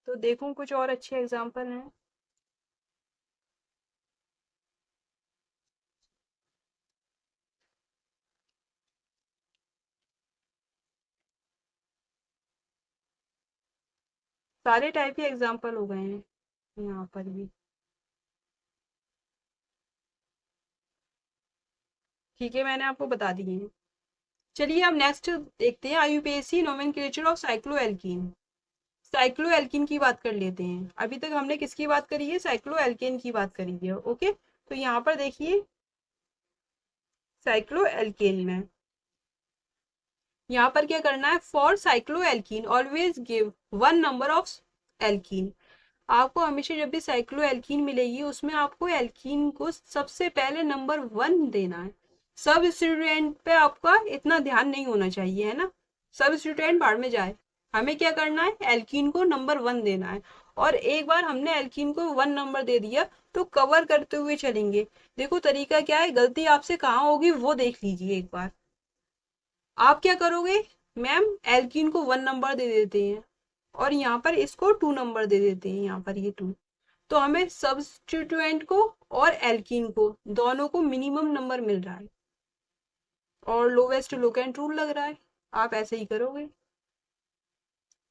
तो देखूं कुछ और अच्छे एग्जाम्पल हैं। सारे टाइप के एग्जाम्पल हो गए हैं यहाँ पर भी। ठीक है, मैंने आपको बता दिए हैं। चलिए अब नेक्स्ट देखते हैं IUPAC nomenclature of cycloalkene. Cycloalkene की बात कर लेते हैं। अभी तक हमने किसकी बात करी है? साइक्लोएल्केन की बात करी है। ओके, तो यहाँ पर देखिए साइक्लोएल्केन में यहाँ पर क्या करना है? For cycloalkene always give one number of alkene. आपको हमेशा जब भी साइक्लोएल्कीन मिलेगी उसमें आपको एल्कीन को सबसे पहले नंबर 1 देना है। सब स्टूडेंट पे आपका इतना ध्यान नहीं होना चाहिए, है ना। सब स्टूडेंट बाहर में जाए, हमें क्या करना है? एल्कीन को नंबर 1 देना है। और एक बार हमने एल्कीन को 1 नंबर दे दिया तो कवर करते हुए चलेंगे। देखो तरीका क्या है, गलती आपसे कहाँ होगी वो देख लीजिए एक बार। आप क्या करोगे? मैम एल्कीन को 1 नंबर दे देते हैं और यहाँ पर इसको 2 नंबर दे देते हैं, यहाँ पर ये 2। तो हमें सब्स्टिट्यूएंट को और एल्कीन को दोनों को मिनिमम नंबर मिल रहा है और लोवेस्ट लोकेंट रूल लग रहा है। आप ऐसे ही करोगे।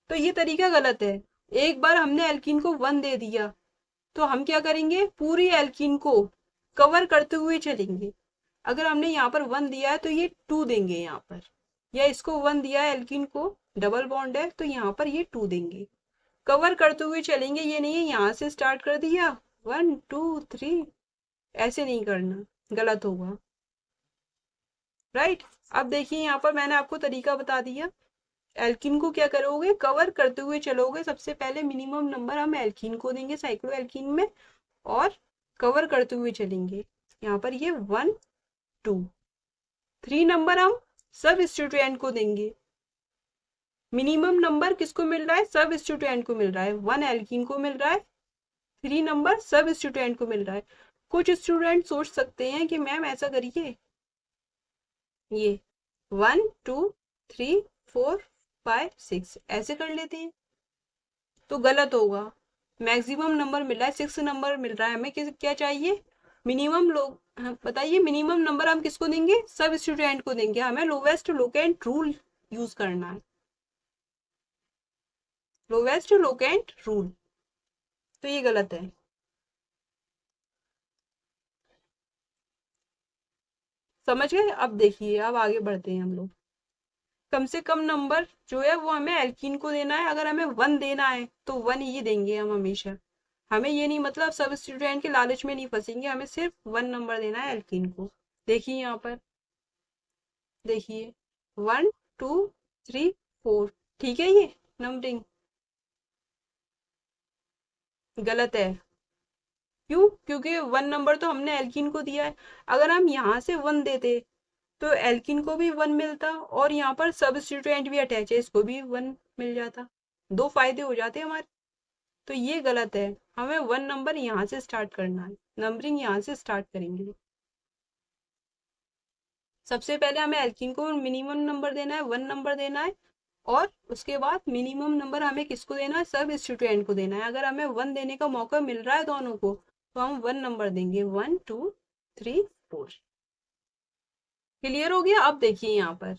तो ये तरीका गलत है। एक बार हमने एल्कीन को 1 दे दिया तो हम क्या करेंगे? पूरी एल्कीन को कवर करते हुए चलेंगे। अगर हमने यहाँ पर 1 दिया है तो ये 2 देंगे यहाँ पर, या इसको 1 दिया है एल्कीन को, डबल बॉन्ड है तो यहाँ पर ये 2 देंगे। कवर करते हुए चलेंगे, ये नहीं है यहाँ से स्टार्ट कर दिया 1 2 3, ऐसे नहीं करना, गलत होगा। राइट। अब देखिए यहाँ पर मैंने आपको तरीका बता दिया। एल्कीन को क्या करोगे? कवर करते हुए चलोगे। सबसे पहले मिनिमम नंबर हम एल्कीन को देंगे साइक्लो एल्कीन में और कवर करते हुए चलेंगे। यहाँ पर ये 1 2 3 नंबर हम सब स्टूडेंट को देंगे। मिनिमम नंबर किसको मिल रहा है? सब स्टूडेंट को मिल रहा है। 1 एल्कीन को मिल रहा है, 3 नंबर सब स्टूडेंट को मिल रहा है। कुछ स्टूडेंट सोच सकते हैं कि मैम ऐसा करिए, ये 1 2 3 4 5 6 ऐसे कर लेते हैं, तो गलत होगा। मैक्सिमम नंबर मिल रहा है, 6 नंबर मिल रहा है। हमें क्या चाहिए? मिनिमम लोग, हाँ, बताइए मिनिमम नंबर हम किसको देंगे? सब स्टूडेंट को देंगे। हमें लोवेस्ट लोकेंट रूल यूज करना है, लोवेस्ट लोकेंट रूल। तो ये गलत है। समझ गए? अब देखिए, अब आगे बढ़ते हैं हम लोग। कम से कम नंबर जो है वो हमें एल्कीन को देना है। अगर हमें 1 देना है तो 1 ही देंगे हम हमेशा। हमें ये नहीं, मतलब सब स्टूडेंट के लालच में नहीं फंसेंगे, हमें सिर्फ 1 नंबर देना है एल्कीन को। देखिए यहाँ पर, देखिए 1 2 3 4, ठीक है। ये नंबरिंग गलत है। क्यों? क्योंकि 1 नंबर तो हमने एल्कीन को दिया है। अगर हम यहाँ से 1 देते तो एल्कीन को भी 1 मिलता और यहाँ पर सब्स्टिट्यूएंट भी अटैच है, इसको भी 1 मिल जाता। 2 फायदे हो जाते हमारे। तो ये गलत है। हमें 1 नंबर यहाँ से स्टार्ट करना है, नंबरिंग यहाँ से स्टार्ट करेंगे। सबसे पहले हमें एल्कीन को मिनिमम नंबर देना है, 1 नंबर देना है। और उसके बाद मिनिमम नंबर हमें किसको देना है? सब स्टूडेंट को देना है। अगर हमें 1 देने का मौका मिल रहा है दोनों को तो हम 1 नंबर देंगे, 1 2 3 4। क्लियर हो गया? अब देखिए यहाँ पर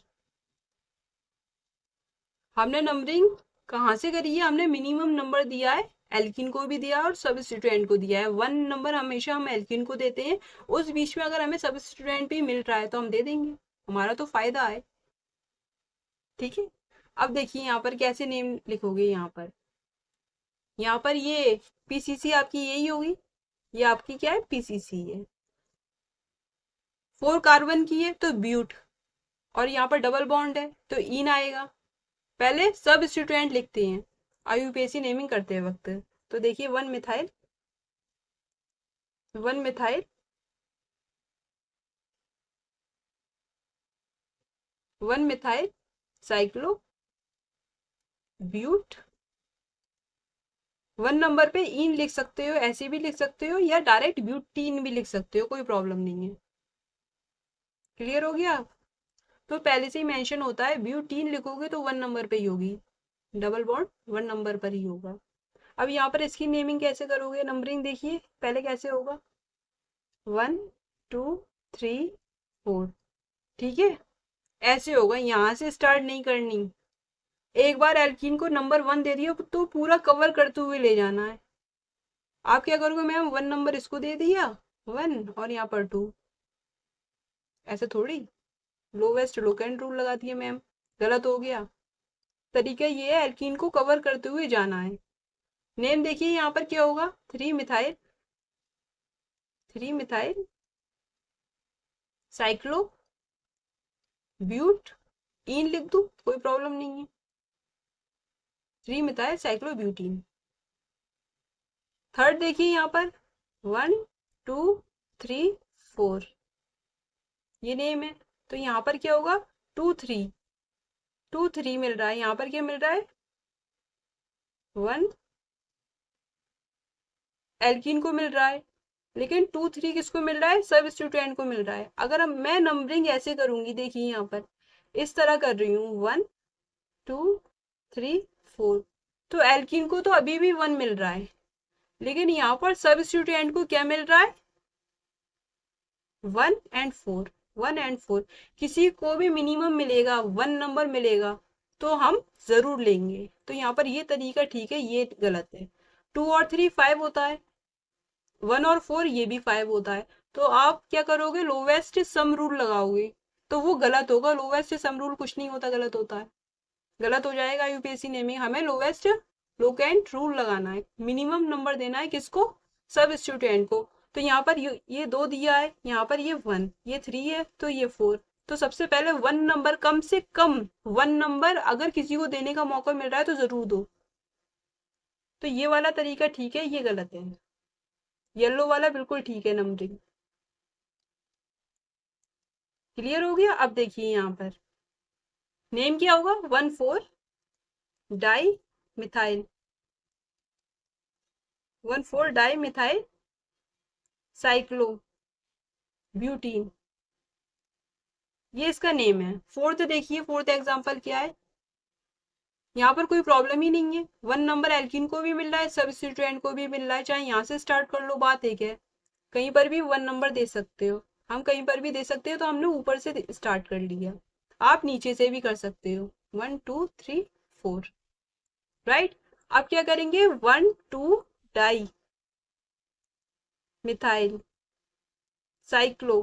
हमने नंबरिंग कहाँ से करी है? हमने मिनिमम नंबर दिया है, एल्कीन को भी दिया और सब स्टूडेंट को दिया है। 1 नंबर हमेशा हम एल्कीन को देते हैं। उस बीच में अगर हमें सब स्टूडेंट भी मिल रहा है तो हम दे देंगे, हमारा तो फायदा है। ठीक है। अब देखिए यहाँ पर कैसे नेम लिखोगे। यहाँ पर ये पीसीसी आपकी यही होगी, ये आपकी क्या है? पीसीसी है। 4 कार्बन की है तो ब्यूट, और यहाँ पर डबल बॉन्ड है तो इन आएगा। पहले सब स्टूडेंट लिखते हैं आईयूपीएसी नेमिंग करते वक्त। तो देखिए 1 methyl, 1 methyl, 1 methyl cyclo but. 1 number पे इन लिख सकते हो, ऐसे भी लिख सकते हो, या डायरेक्ट ब्यूटीन भी लिख सकते हो, कोई प्रॉब्लम नहीं है। क्लियर हो गया? तो पहले से ही मेंशन होता है, ब्यूटीन लिखोगे तो 1 नंबर पे ही होगी, डबल बॉन्ड 1 नंबर पर ही होगा। अब यहाँ पर इसकी नेमिंग कैसे करोगे? नंबरिंग देखिए पहले कैसे होगा, 1 2 3 4, ठीक है। ऐसे होगा, यहाँ से स्टार्ट नहीं करनी। एक बार एल्कीन को नंबर 1 दे दिया तो पूरा कवर करते हुए ले जाना है। आप क्या करोगे? मैम 1 नंबर इसको दे दिया 1 और यहाँ पर 2, ऐसे थोड़ी। लोवेस्ट लोकेंट रूल लगा दिए मैम, गलत हो गया। तरीका ये है, एल्कीन को कवर करते हुए जाना है। नेम देखिए यहाँ पर क्या होगा, 3 मिथाइल, 3 मिथाइल साइक्लो ब्यूट इन लिख दूं, कोई प्रॉब्लम नहीं है। 3 मिथाइल साइक्लोब्यूटीन। थर्ड देखिए यहाँ पर 1 2 3 4, ये नेम है। तो यहाँ पर क्या होगा, 2 3 मिल रहा है। यहाँ पर क्या मिल रहा है, 1 एल्कीन को मिल रहा है, लेकिन 2 3 किसको मिल रहा है, सबस्टिट्यूएंट को मिल रहा है। अगर हम मैं नंबरिंग ऐसे करूंगी, देखिए यहाँ पर इस तरह कर रही हूँ, 1 2 3 4, तो एल्कीन को तो अभी भी 1 मिल रहा है, लेकिन यहाँ पर सबस्टिट्यूएंट को क्या मिल रहा है, 1 और 4, 1 और 4। किसी को भी मिनिमम मिलेगा, 1 नंबर मिलेगा तो हम जरूर लेंगे। तो यहाँ पर ये तरीका ठीक है, ये गलत है। 2 और 3 5 होता है, 1 और 4 ये भी 5 होता है। तो आप क्या करोगे, लोवेस्ट सम रूल लगाओगे, तो वो गलत होगा। लोवेस्ट सम रूल कुछ नहीं होता, गलत होता है, गलत हो जाएगा यूपीएससी नेमिंग। हमें लोवेस्ट लोकेंट रूल लगाना है, मिनिमम नंबर देना है किसको, सब स्टूडेंट को। तो यहाँ पर ये 2 दिया है, यहाँ पर ये 1, ये 3 है, तो ये 4। तो सबसे पहले 1 नंबर, कम से कम 1 नंबर अगर किसी को देने का मौका मिल रहा है तो जरूर दो। तो ये वाला तरीका ठीक है, ये गलत है। येलो वाला बिल्कुल ठीक है नंबरिंग। क्लियर हो गया। अब देखिए यहाँ पर नेम क्या होगा, 1 4 di methyl, 1 4 die methyl cyclo butene, ये इसका नेम है। फोर्थ देखिए, फोर्थ एग्जांपल क्या है, यहाँ पर कोई प्रॉब्लम ही नहीं है। 1 नंबर एल्कीन को भी मिल रहा है, सबस्टिट्यूएंट को भी मिल रहा है। चाहे यहाँ से स्टार्ट कर लो, बात एक है, कहीं पर भी 1 नंबर दे सकते हो। हम कहीं पर भी दे सकते हो, तो हमने ऊपर से स्टार्ट कर लिया। आप नीचे से भी कर सकते हो, 1 2 3 4, राइट। अब क्या करेंगे, 1 2 di methyl cyclo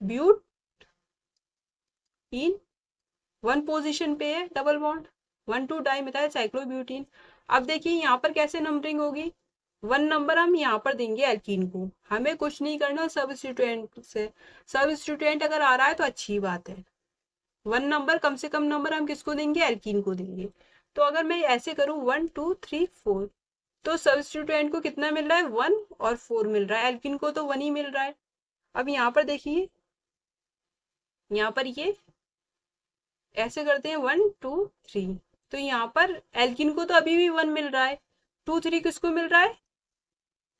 ब्यूट ene, 1 position पे है double bond, 1 2 di methyl cyclobutene. अब देखिए यहाँ पर कैसे नंबरिंग होगी, 1 नंबर हम यहाँ पर देंगे एल्कीन को, हमें कुछ नहीं करना सबस्टिट्यूएंट से। सबस्टिट्यूएंट अगर आ रहा है तो अच्छी बात है। 1 नंबर, कम से कम नंबर हम किसको देंगे, एल्कीन को देंगे। तो अगर मैं ऐसे करूँ 1 2 3 4, तो सबस्टिट्यूएंट को कितना मिल रहा है, 1 और 4 मिल रहा है, एल्कीन को तो 1 ही मिल रहा है। अब यहाँ पर देखिए, यहाँ पर ये ऐसे करते हैं 1 2 3, तो यहाँ पर एल्किन को तो अभी भी 1 मिल रहा है, 2 3 किसको मिल रहा है,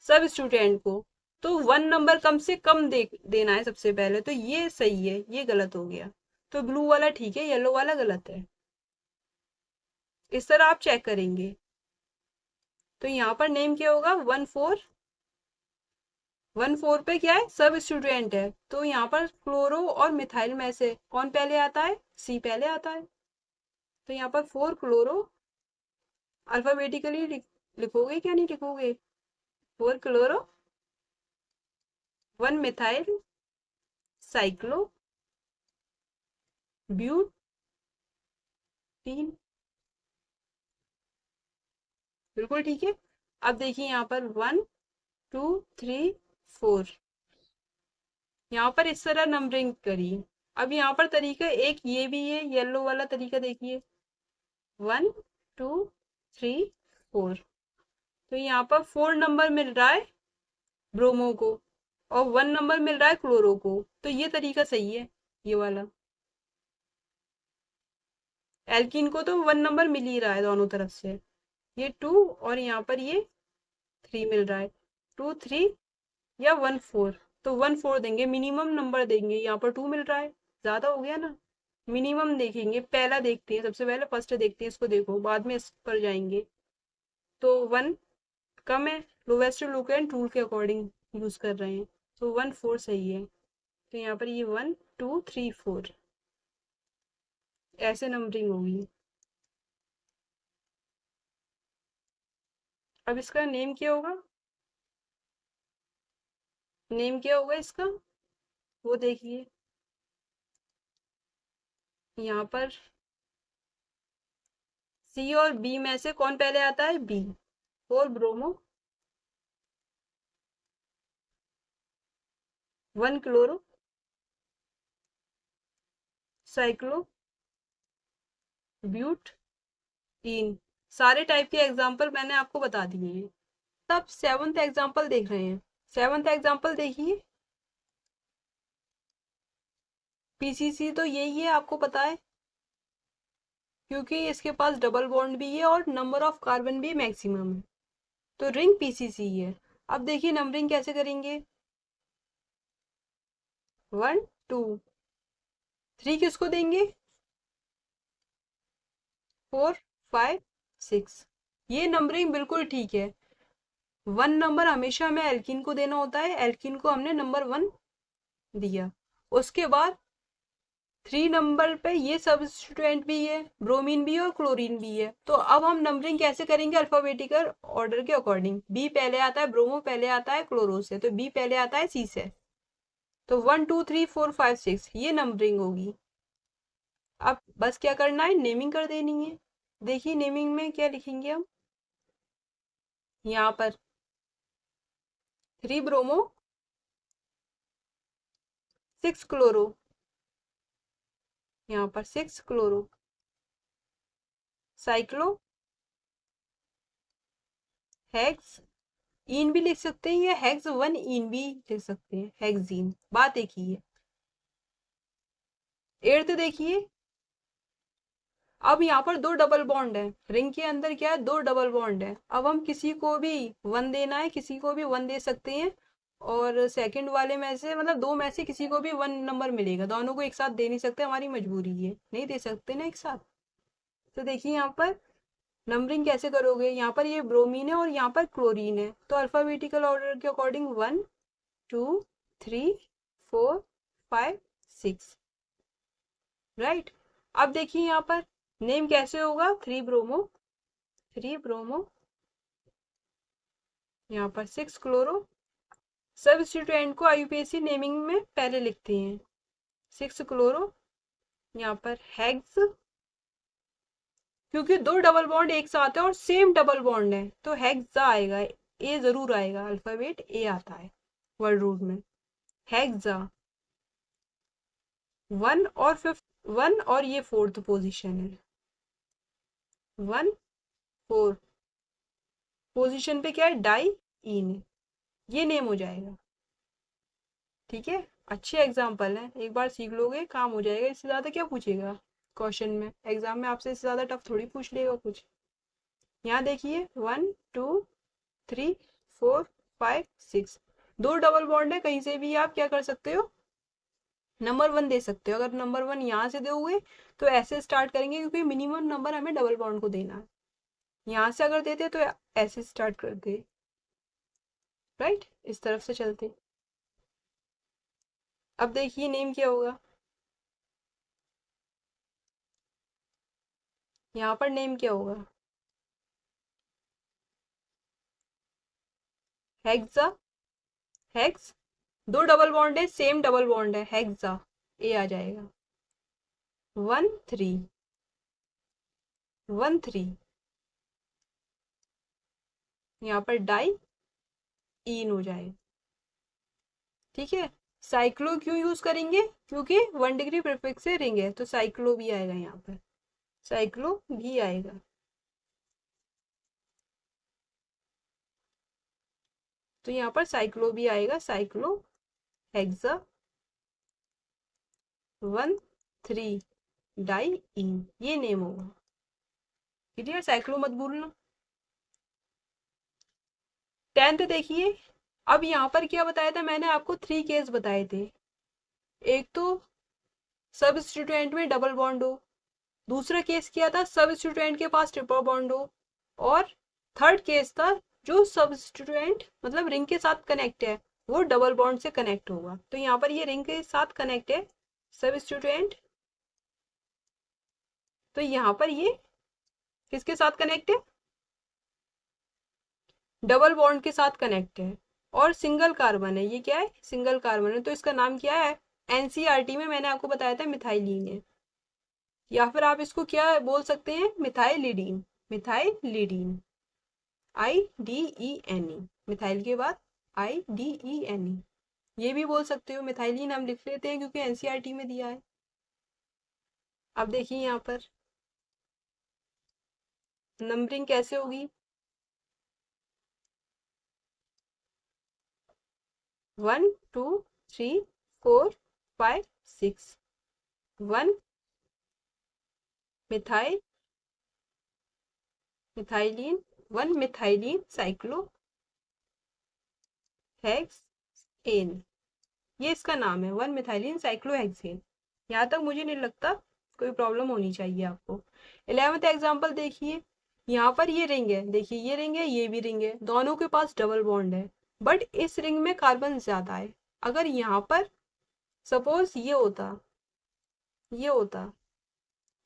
सब स्टूडेंट को। तो 1 नंबर कम से कम देना है सबसे पहले, तो ये सही है, ये गलत हो गया। तो ब्लू वाला ठीक है, येलो वाला गलत है। इस तरह आप चेक करेंगे। तो यहाँ पर नेम क्या होगा, 1 4 पे क्या है, सब स्टूडेंट है, तो यहाँ पर क्लोरो और मिथाइल में से कौन पहले आता है, सी पहले आता है। तो यहाँ पर 4 क्लोरो, अल्फाबेटिकली लिखोगे क्या नहीं लिखोगे, 4 क्लोरो 1 मिथाइल साइक्लो ब्यूटीन। बिल्कुल ठीक है। अब देखिए यहाँ पर 1 2 3 4, यहाँ पर इस तरह नंबरिंग करिए। अब यहाँ पर तरीका एक ये भी है, येलो वाला तरीका देखिए, 1 2 3 4, तो यहाँ पर 4 नंबर मिल रहा है ब्रोमो को, और 1 नंबर मिल रहा है क्लोरो को, तो ये तरीका सही है, ये वाला। एल्कीन को तो 1 नंबर मिल ही रहा है दोनों तरफ से, ये 2 और यहाँ पर ये 3 मिल रहा है, 2 3 या 1 4, तो 1 4 देंगे, मिनिमम नंबर देंगे। यहाँ पर 2 मिल रहा है, ज्यादा हो गया ना, मिनिमम देखेंगे, पहला देखते हैं, सबसे पहले फर्स्ट देखते हैं, इसको देखो, बाद में इस पर जाएंगे। तो 1 कम है, लोवेस्ट लोकेंट रूल के अकॉर्डिंग यूज कर रहे हैं, तो 1 4 सही है। तो यहाँ पर ये 1 2 3 4 ऐसे नंबरिंग होगी। अब इसका नेम क्या होगा, नेम क्या होगा इसका, वो देखिए यहाँ पर सी और बी में से कौन पहले आता है? बी। 4 ब्रोमो, 1 क्लोरो, साइक्लो ब्यूट इन। सारे टाइप के एग्जाम्पल मैंने आपको बता दिए हैं। तब 7th एग्जाम्पल देख रहे हैं। 7th एग्जाम्पल देखिए। पीसीसी तो यही है, आपको पता है, क्योंकि इसके पास डबल बॉन्ड भी है और नंबर ऑफ कार्बन भी मैक्सिमम है, तो रिंग पीसीसी है। अब देखिए नंबरिंग कैसे करेंगे। 1 2 3 किसको देंगे? 4 5 6। ये नंबरिंग बिल्कुल ठीक है। 1 नंबर हमेशा हमें एल्कीन को देना होता है, एल्कीन को हमने नंबर 1 दिया। उसके बाद 3 नंबर पे ये सब्स्टिट्यूएंट भी है, ब्रोमीन भी है और क्लोरीन भी है। तो अब हम नंबरिंग कैसे करेंगे? अल्फाबेटिकल ऑर्डर के अकॉर्डिंग। बी पहले आता है, ब्रोमो पहले आता है क्लोरो से, तो बी पहले आता है सी से। तो 1 2 3 4 5 6 ये नंबरिंग होगी। अब बस क्या करना है? नेमिंग कर देनी है। देखिए नेमिंग में क्या लिखेंगे हम। यहाँ पर 3 ब्रोमो, 6 क्लोरो, यहाँ पर 6 क्लोरो, साइक्लो हेक्स इन भी लिख सकते हैं, या हेक्स 1 इन भी लिख सकते हैं, हेक्सीन। बात एक ही है। 8th देखिए। अब यहाँ पर 2 डबल बॉन्ड है, रिंग के अंदर क्या है? 2 डबल बॉन्ड है। अब हम किसी को भी 1 देना है, किसी को भी 1 दे सकते हैं, और सेकंड वाले में से मतलब 2 में से किसी को भी 1 नंबर मिलेगा। दोनों को एक साथ दे नहीं सकते, हमारी मजबूरी है, नहीं दे सकते ना एक साथ। तो देखिए यहाँ पर नंबरिंग कैसे करोगे। यहाँ पर ये ब्रोमीन है और यहाँ पर क्लोरीन है, तो अल्फाबेटिकल ऑर्डर के अकॉर्डिंग 1 2 3 4 5 6, राइट। अब देखिए यहाँ पर नेम कैसे होगा। 3 ब्रोमो, 3 ब्रोमो, यहाँ पर 6 क्लोरो। सब्स्टिट्यूएंट को आईयूपीएसी नेमिंग में पहले लिखते हैं। 6 क्लोरो, यहाँ पर हेक्स, क्योंकि 2 डबल बॉन्ड एक साथ है और सेम डबल बॉन्ड है, तो हेक्सा आएगा, ए जरूर आएगा, अल्फाबेट ए आता है वर्ड रूट में। हेक्सा 1 और 5 1 और ये 4th पोजीशन है। 1 4 पोजीशन पे क्या है? डाई इन, ये नेम हो जाएगा। ठीक है, अच्छे एग्जाम्पल है, एक बार सीख लोगे काम हो जाएगा। इससे ज्यादा क्या पूछेगा क्वेश्चन में? एग्जाम में आपसे इससे ज्यादा टफ थोड़ी पूछ लेगा कुछ। यहाँ देखिए 1 2 3 4 5 6, 2 डबल बॉन्ड है, कहीं से भी आप क्या कर सकते हो? नंबर 1 दे सकते हो। अगर नंबर 1 यहाँ से दोगे तो ऐसे स्टार्ट करेंगे, क्योंकि मिनिमम नंबर हमें डबल बॉन्ड को देना है। यहाँ से अगर देते तो ऐसे स्टार्ट करते, राइट, इस तरफ से चलते। अब देखिए नेम क्या होगा। यहाँ पर नेम क्या होगा? हेक्सा, हेक्स, 2 डबल बॉन्ड है, सेम डबल बॉन्ड है, हेक्सा, ए आ जाएगा। 1 3 1 3, यहाँ पर डाई इन हो जाएगा। ठीक है, साइक्लो क्यों यूज करेंगे? क्योंकि 1 डिग्री प्रीफिक्स से रिंग है, तो साइक्लो भी आएगा, यहाँ पर साइक्लो भी आएगा। तो यहाँ पर साइक्लो भी आएगा, साइक्लो हेक्सा 1 3 डाई इन, ये नेम होगा। क्लियर, साइक्लो मत भूलना। 10th देखिए। अब यहाँ पर क्या बताया था मैंने आपको? 3 केस बताए थे। एक तो सबस्टिट्यूएंट में डबल बॉन्ड हो, दूसरा केस किया था सबस्टिट्यूएंट के पास ट्रिपल बॉन्ड हो, और थर्ड केस था जो सबस्टिट्यूएंट मतलब रिंग के साथ कनेक्ट है, वो डबल बॉन्ड से कनेक्ट होगा। तो यहाँ पर ये रिंग के साथ कनेक्ट है सबस्टिट्यूएंट, तो यहाँ पर ये किसके साथ कनेक्ट है? डबल बॉन्ड के साथ कनेक्ट है, और सिंगल कार्बन है। ये क्या है? सिंगल कार्बन है, तो इसका नाम क्या है? एनसीईआरटी में मैंने आपको बताया था मिथाइलिन है। या फिर आप इसको क्या बोल सकते हैं, मिथाइलिडीन, मिथाइलिडीन, IDENE, मिथाइल के बाद IDENE, ये भी बोल सकते हो। मिथाइलिन हम लिख लेते हैं क्योंकि एनसीईआरटी में दिया है। अब देखिए यहाँ पर नंबरिंग कैसे होगी, 1 2 3 4 5 6, 1 methyl, methylene, 1 methylene cyclo hexane, ये इसका नाम है, 1 मिथाइलिन साइक्लोहेक्सेन। यहाँ तक मुझे नहीं लगता कोई प्रॉब्लम होनी चाहिए आपको। 11th एग्जाम्पल देखिए, यहाँ पर ये रिंग है, देखिए ये रिंग है, ये भी रिंग है, दोनों के पास डबल बॉन्ड है, बट इस रिंग में कार्बन ज्यादा है। अगर यहाँ पर सपोज ये होता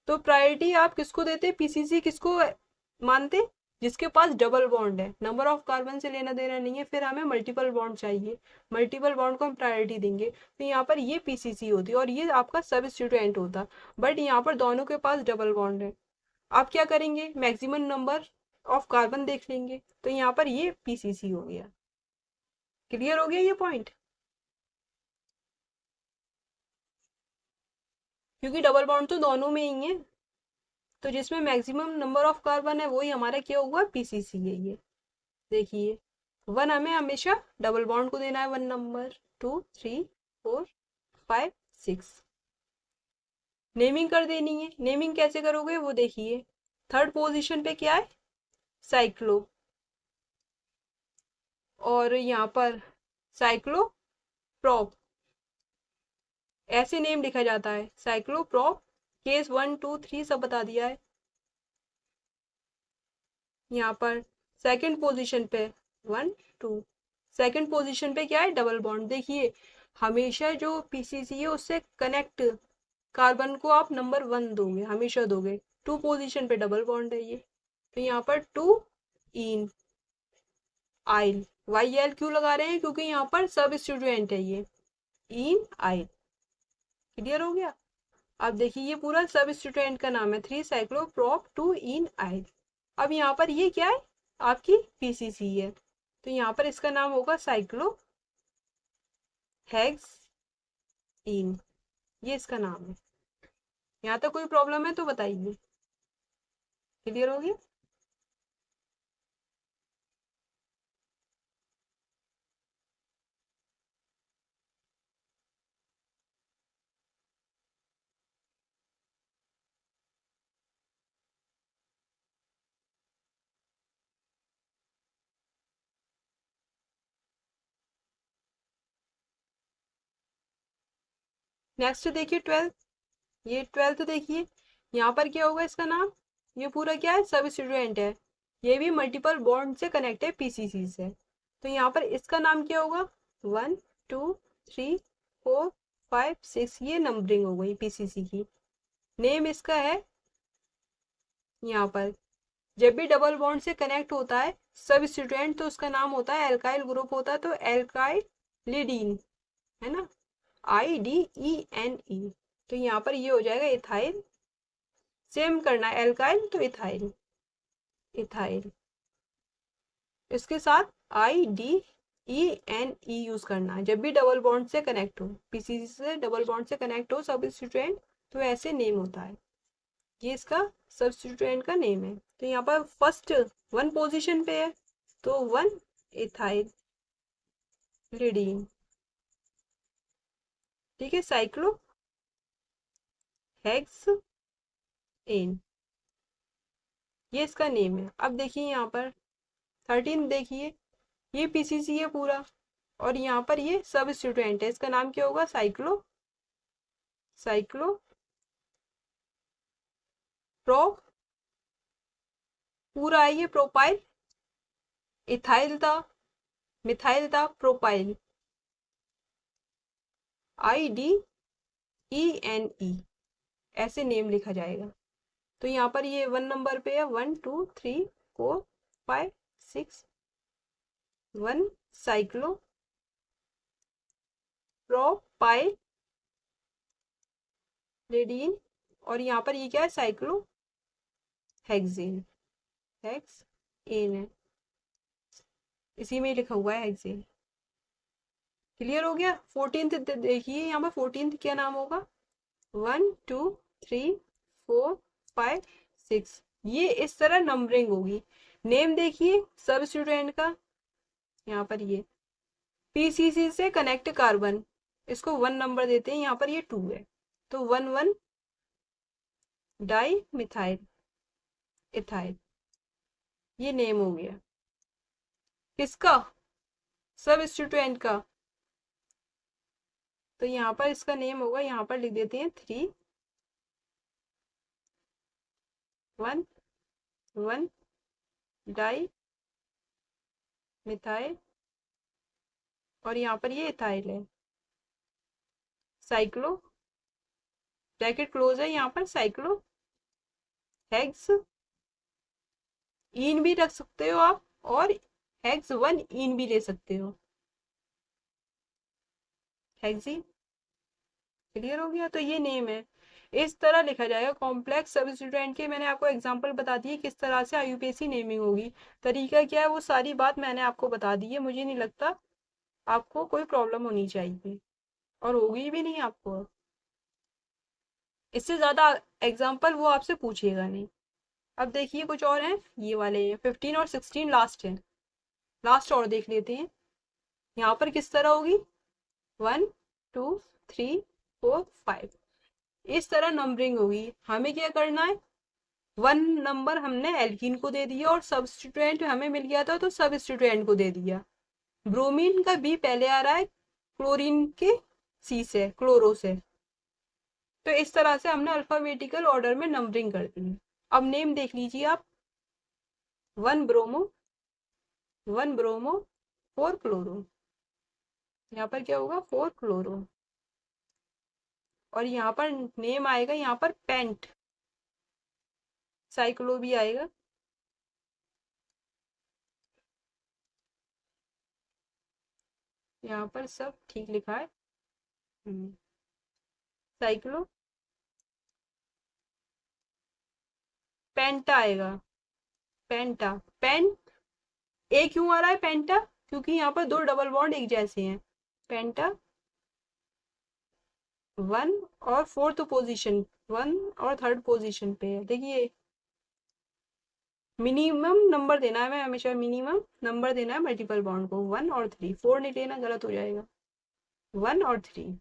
तो प्रायोरिटी आप किसको देते, पीसीसी किसको मानते, जिसके पास डबल बॉन्ड है, नंबर ऑफ कार्बन से लेना देना नहीं है, फिर हमें मल्टीपल बॉन्ड चाहिए, मल्टीपल बॉन्ड को हम प्रायोरिटी देंगे, तो यहाँ पर ये पीसीसी होती और ये आपका सबस्टिट्यूएंट होता, बट यहाँ पर दोनों के पास डबल बॉन्ड है। आप क्या करेंगे, मैक्सिमम नंबर ऑफ कार्बन देख लेंगे, तो यहाँ पर ये पीसीसी हो गया। क्लियर हो गया ये पॉइंट, क्योंकि डबल बॉन्ड तो दोनों में ही है, तो जिसमें मैक्सिमम नंबर ऑफ कार्बन है वही हमारा क्या हुआ, पीसीसी है ये। देखिए 1 हमें हमेशा डबल बॉन्ड को देना है, 1 नंबर, 2 3 4 5 6, नेमिंग कर देनी है। नेमिंग कैसे करोगे वो देखिए, थर्ड पोजीशन पे क्या है, साइक्लो, और यहाँ पर साइक्लो प्रॉप, ऐसे नेम लिखा जाता है, साइक्लो प्रॉप, केस 1 2 3 सब बता दिया है। यहाँ पर सेकंड पोजीशन पे 1 2, सेकंड पोजीशन पे क्या है, डबल बॉन्ड। देखिए हमेशा जो पीसीसी है उससे कनेक्ट कार्बन को आप नंबर 1 दोगे, हमेशा दोगे। 2 पोजीशन पे डबल बॉन्ड है ये, तो यहाँ पर 2 इन आइल, वाई एल क्यों लगा रहे हैं, क्योंकि यहाँ पर सब स्टूडेंट है ये, इन आइल। क्लियर हो गया। अब देखिए ये पूरा सब स्टूडेंट का नाम है, 3 साइक्लो प्रोप 2 इन आइल। अब यहाँ पर ये क्या है, आपकी पीसीसी है, तो यहाँ पर इसका नाम होगा साइक्लो हेक्स इन, ये इसका नाम है। यहाँ तक कोई प्रॉब्लम है तो बताइए, क्लियर हो गया। नेक्स्ट देखिए 12th, ये 12th देखिए, यहाँ पर क्या होगा इसका नाम, ये पूरा क्या है, सब स्टूडेंट है, ये भी मल्टीपल बॉन्ड से कनेक्ट है पीसीसी से, तो यहाँ पर इसका नाम क्या होगा, 1 2 3 4 5 6, ये नंबरिंग हो गई पीसीसी की। नेम इसका है, यहाँ पर जब भी डबल बॉन्ड से कनेक्ट होता है सब स्टूडेंट तो उसका नाम होता है एल्काइल ग्रुप होता है, तो एल्काइलिडीन, है ना, IDENE, तो यहाँ पर ये हो जाएगा इथाइल। सेम करना है, एल्काइल तो इथाइल, इथाइल, इसके साथ IDENE यूज करना है जब भी डबल बॉन्ड से कनेक्ट हो, पीसीसी से डबल बॉन्ड से कनेक्ट हो सब स्टूडेंट, तो ऐसे नेम होता है, ये इसका सब्स्टिट्यूएंट का नेम है। तो यहाँ पर फर्स्ट 1 पोजीशन पे है, तो 1 इथाइल लिडीन, ठीक है, साइक्लो हेक्स एन, ये इसका नेम है। अब देखिए यहाँ पर 13 देखिए, ये पीसीसी है पूरा, और यहाँ पर ये सब स्टूडेंट है, इसका नाम क्या होगा, साइक्लो, साइक्लो प्रो, पूरा है ये प्रोपाइल, इथाइल था, मिथाइल था, प्रोपाइल, IDENE, ऐसे नेम लिखा जाएगा। तो यहाँ पर ये 1 नंबर पे है, 1 2 3 4 5 6, 1 साइक्लो प्रोपाइल लिडीन और यहाँ पर ये क्या है, साइक्लो हेक्सेन, हेक्सेन है, इसी में लिखा हुआ है हेक्सेन। क्लियर हो गया। 14th देखिए यहाँ पर 14th क्या नाम होगा, 1 2 3 4 5 6, ये इस तरह नंबरिंग होगी। नेम देखिए सब स्टूडेंट का, यहाँ पर ये पीसीसी से कनेक्ट कार्बन, इसको 1 नंबर देते हैं, यहाँ पर ये 2 है, तो 1 1 डाई मिथाइल इथाइल, ये नेम हो गया किसका, सब स्टूडेंट का। तो यहाँ पर इसका नेम होगा, यहाँ पर लिख देते हैं 3 1 1 डाई मिथाइल, और यहाँ पर ये इथाइल है, साइक्लो, ब्रैकेट क्लोज है, यहाँ पर साइक्लो हेक्स इन भी रख सकते हो आप, और हेक्स 1 इन भी ले सकते हो, हेक्सी। क्लियर हो गया। तो ये नेम है, इस तरह लिखा जाएगा। कॉम्प्लेक्स सब्स्टिट्यूएंट के मैंने आपको एग्जांपल बता दिए किस तरह से आईयूपीएसी नेमिंग होगी। तरीका क्या है वो सारी बात मैंने आपको बता दी है, मुझे नहीं लगता आपको कोई प्रॉब्लम होनी चाहिए, और होगी भी नहीं आपको। इससे ज्यादा एग्जाम्पल वो आपसे पूछेगा नहीं। अब देखिए कुछ और हैं, ये वाले हैं 15 और 16 लास्ट है, लास्ट और देख लेते हैं। यहाँ पर किस तरह होगी, 1 2 3 4 5, इस तरह नंबरिंग होगी। हमें क्या करना है, 1 नंबर हमने एल्कीन को दे दिया, और सब्स्टिट्यूएंट हमें मिल गया था तो सब्स्टिट्यूएंट को दे दिया। ब्रोमीन का बी पहले आ रहा है, क्लोरीन के सी से, क्लोरो से। तो इस तरह से हमने अल्फाबेटिकल ऑर्डर में नंबरिंग कर दी। अब नेम देख लीजिए आप, 1 ब्रोमो 1 ब्रोमो 4 क्लोरो, यहाँ पर क्या होगा 4 क्लोरो, और यहाँ पर नेम आएगा, यहाँ पर पेंट साइक्लो भी आएगा, यहाँ पर सब ठीक लिखा है। साइक्लो पेंटा आएगा, पेंटा, पेन ए क्यों आ रहा है पेंटा, क्योंकि यहाँ पर दो डबल बॉन्ड एक जैसे हैं, पेंटा 1 और 4th पोजीशन, 1 और 3rd पोजीशन पे है। देखिए मिनिमम नंबर देना है, मैं हमेशा मिनिमम नंबर देना है मल्टीपल बॉन्ड को, 1 और 3, 4 नहीं लेना, गलत हो जाएगा, 1 और 3।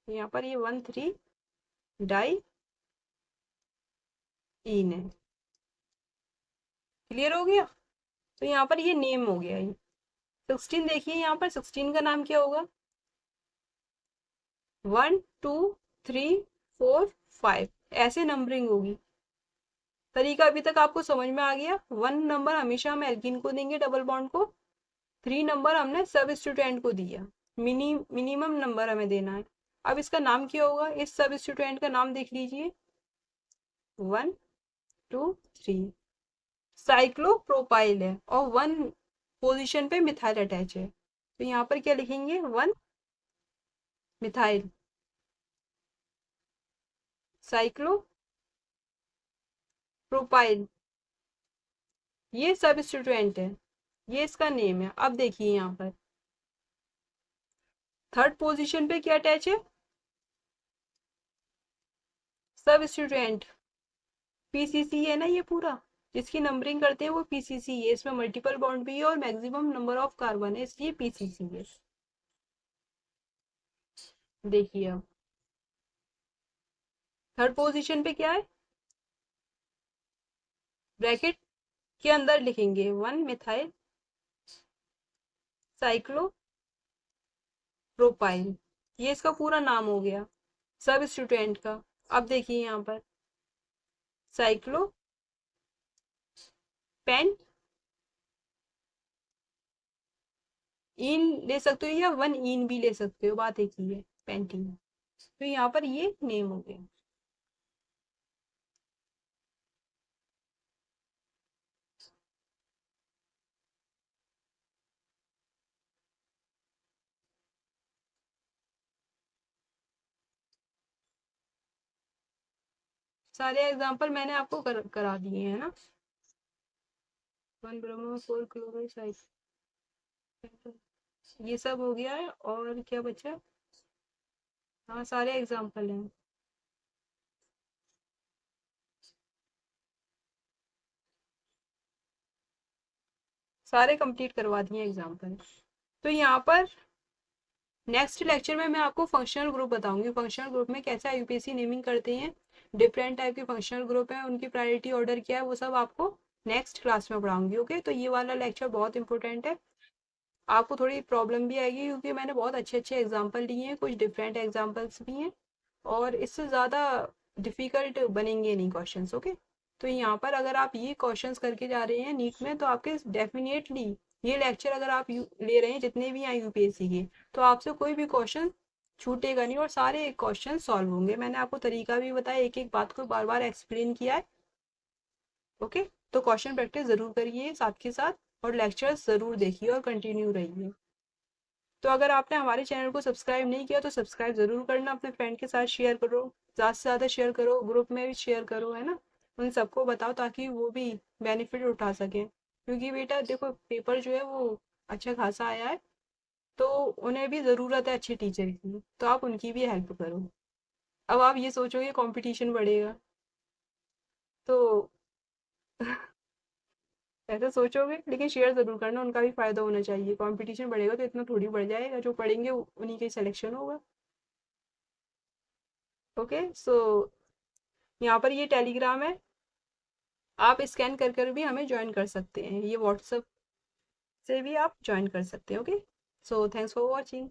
यहाँ पर ये 1 3 डाई इन है। क्लियर हो गया। तो यहाँ पर ये नेम हो गया। ये 16 देखिए, यहाँ पर 16 का नाम क्या होगा, 1 2 3 4 5, ऐसे नंबरिंग होगी। तरीका अभी तक आपको समझ में आ गया। 1 नंबर हमेशा हम एल्कीन को देंगे डबल बॉन्ड को, 3 नंबर हमने सब्स्टिट्यूएंट को दिया, मिनिमम नंबर हमें देना है। अब इसका नाम क्या होगा, इस सब्स्टिट्यूएंट का नाम देख लीजिए, 1 2 3 साइक्लोप्रोपाइल है, और 1 पोजीशन पे मिथाइल अटैच है, तो यहाँ पर क्या लिखेंगे, 1 मिथाइल साइक्लोप्रोपाइल, ये सब्स्टिट्यूएंट है, ये इसका नेम है। अब देखिए यहाँ पर 3rd पोजीशन पे क्या अटैच है, सब्स्टिट्यूएंट पीसीसी है ना, ये पूरा जिसकी नंबरिंग करते हैं वो पीसीसी है, इसमें मल्टीपल बॉन्ड भी है और मैक्सिमम नंबर ऑफ कार्बन है, इसलिए पीसीसी है। देखिए अब 3rd पोजीशन पे क्या है, ब्रैकेट के अंदर लिखेंगे 1 मिथाइल साइक्लोप्रोपाइल, ये इसका पूरा नाम हो गया सब्स्टिट्यूएंट का। अब देखिए यहाँ पर साइक्लो पेंट इन ले सकते हो, या 1 इन भी ले सकते हो, बात एक ही है, पेंटिंग। तो यहाँ पर ये नेम हो गया। सारे एग्जाम्पल मैंने आपको करा दिए हैं ना। 1 ब्रह्मा 4 क्लोरल साइड, ये सब हो गया है। और क्या बचा? हाँ, सारे एग्जाम्पल हैं। सारे कंप्लीट करवा दिए एग्जाम्पल। तो यहाँ पर नेक्स्ट लेक्चर में मैं आपको फंक्शनल ग्रुप बताऊंगी, फंक्शनल ग्रुप में कैसे यूपीएससी नेमिंग करते हैं, डिफरेंट टाइप के फंक्शनल ग्रुप हैं, उनकी प्रायोरिटी ऑर्डर क्या है, वो सब आपको नेक्स्ट क्लास में पढ़ाऊंगी। ओके, तो ये वाला लेक्चर बहुत इंपॉर्टेंट है। आपको थोड़ी प्रॉब्लम भी आएगी क्योंकि मैंने बहुत अच्छे अच्छे एग्जाम्पल लिए हैं, कुछ डिफरेंट एग्जाम्पल्स भी हैं, और इससे ज़्यादा डिफिकल्ट बनेंगे नहीं क्वेश्चंस। ओके, तो यहाँ पर अगर आप ये क्वेश्चंस करके जा रहे हैं नीट में, तो आपके डेफिनेटली ये लेक्चर अगर आप ले रहे हैं जितने भी हैं यूपीएससी के, तो आपसे कोई भी क्वेश्चन छूटेगा नहीं और सारे क्वेश्चन सॉल्व होंगे। मैंने आपको तरीका भी बताया, एक एक बात को बार बार एक्सप्लेन किया है। ओके, तो क्वेश्चन प्रैक्टिस ज़रूर करिए साथ के साथ, और लेक्चर्स ज़रूर देखिए और कंटिन्यू रहिए। तो अगर आपने हमारे चैनल को सब्सक्राइब नहीं किया तो सब्सक्राइब ज़रूर करना, अपने फ्रेंड के साथ शेयर करो, ज़्यादा से ज़्यादा शेयर करो, ग्रुप में भी शेयर करो, है ना। उन सबको बताओ ताकि वो भी बेनिफिट उठा सकें, क्योंकि बेटा देखो पेपर जो है वो अच्छा खासा आया है, तो उन्हें भी ज़रूरत है अच्छे टीचर की, तो आप उनकी भी हेल्प करो। अब आप ये सोचोगे कंपटीशन बढ़ेगा, तो ऐसा सोचोगे, लेकिन शेयर ज़रूर करना, उनका भी फ़ायदा होना चाहिए। कंपटीशन बढ़ेगा तो इतना थोड़ी बढ़ जाएगा, जो पढ़ेंगे उन्हीं का सिलेक्शन होगा। ओके, सो यहाँ पर ये टेलीग्राम है, आप स्कैन कर कर भी हमें ज्वाइन कर सकते हैं, ये व्हाट्सएप से भी आप ज्वाइन कर सकते हैं। Okay, so thanks for watching.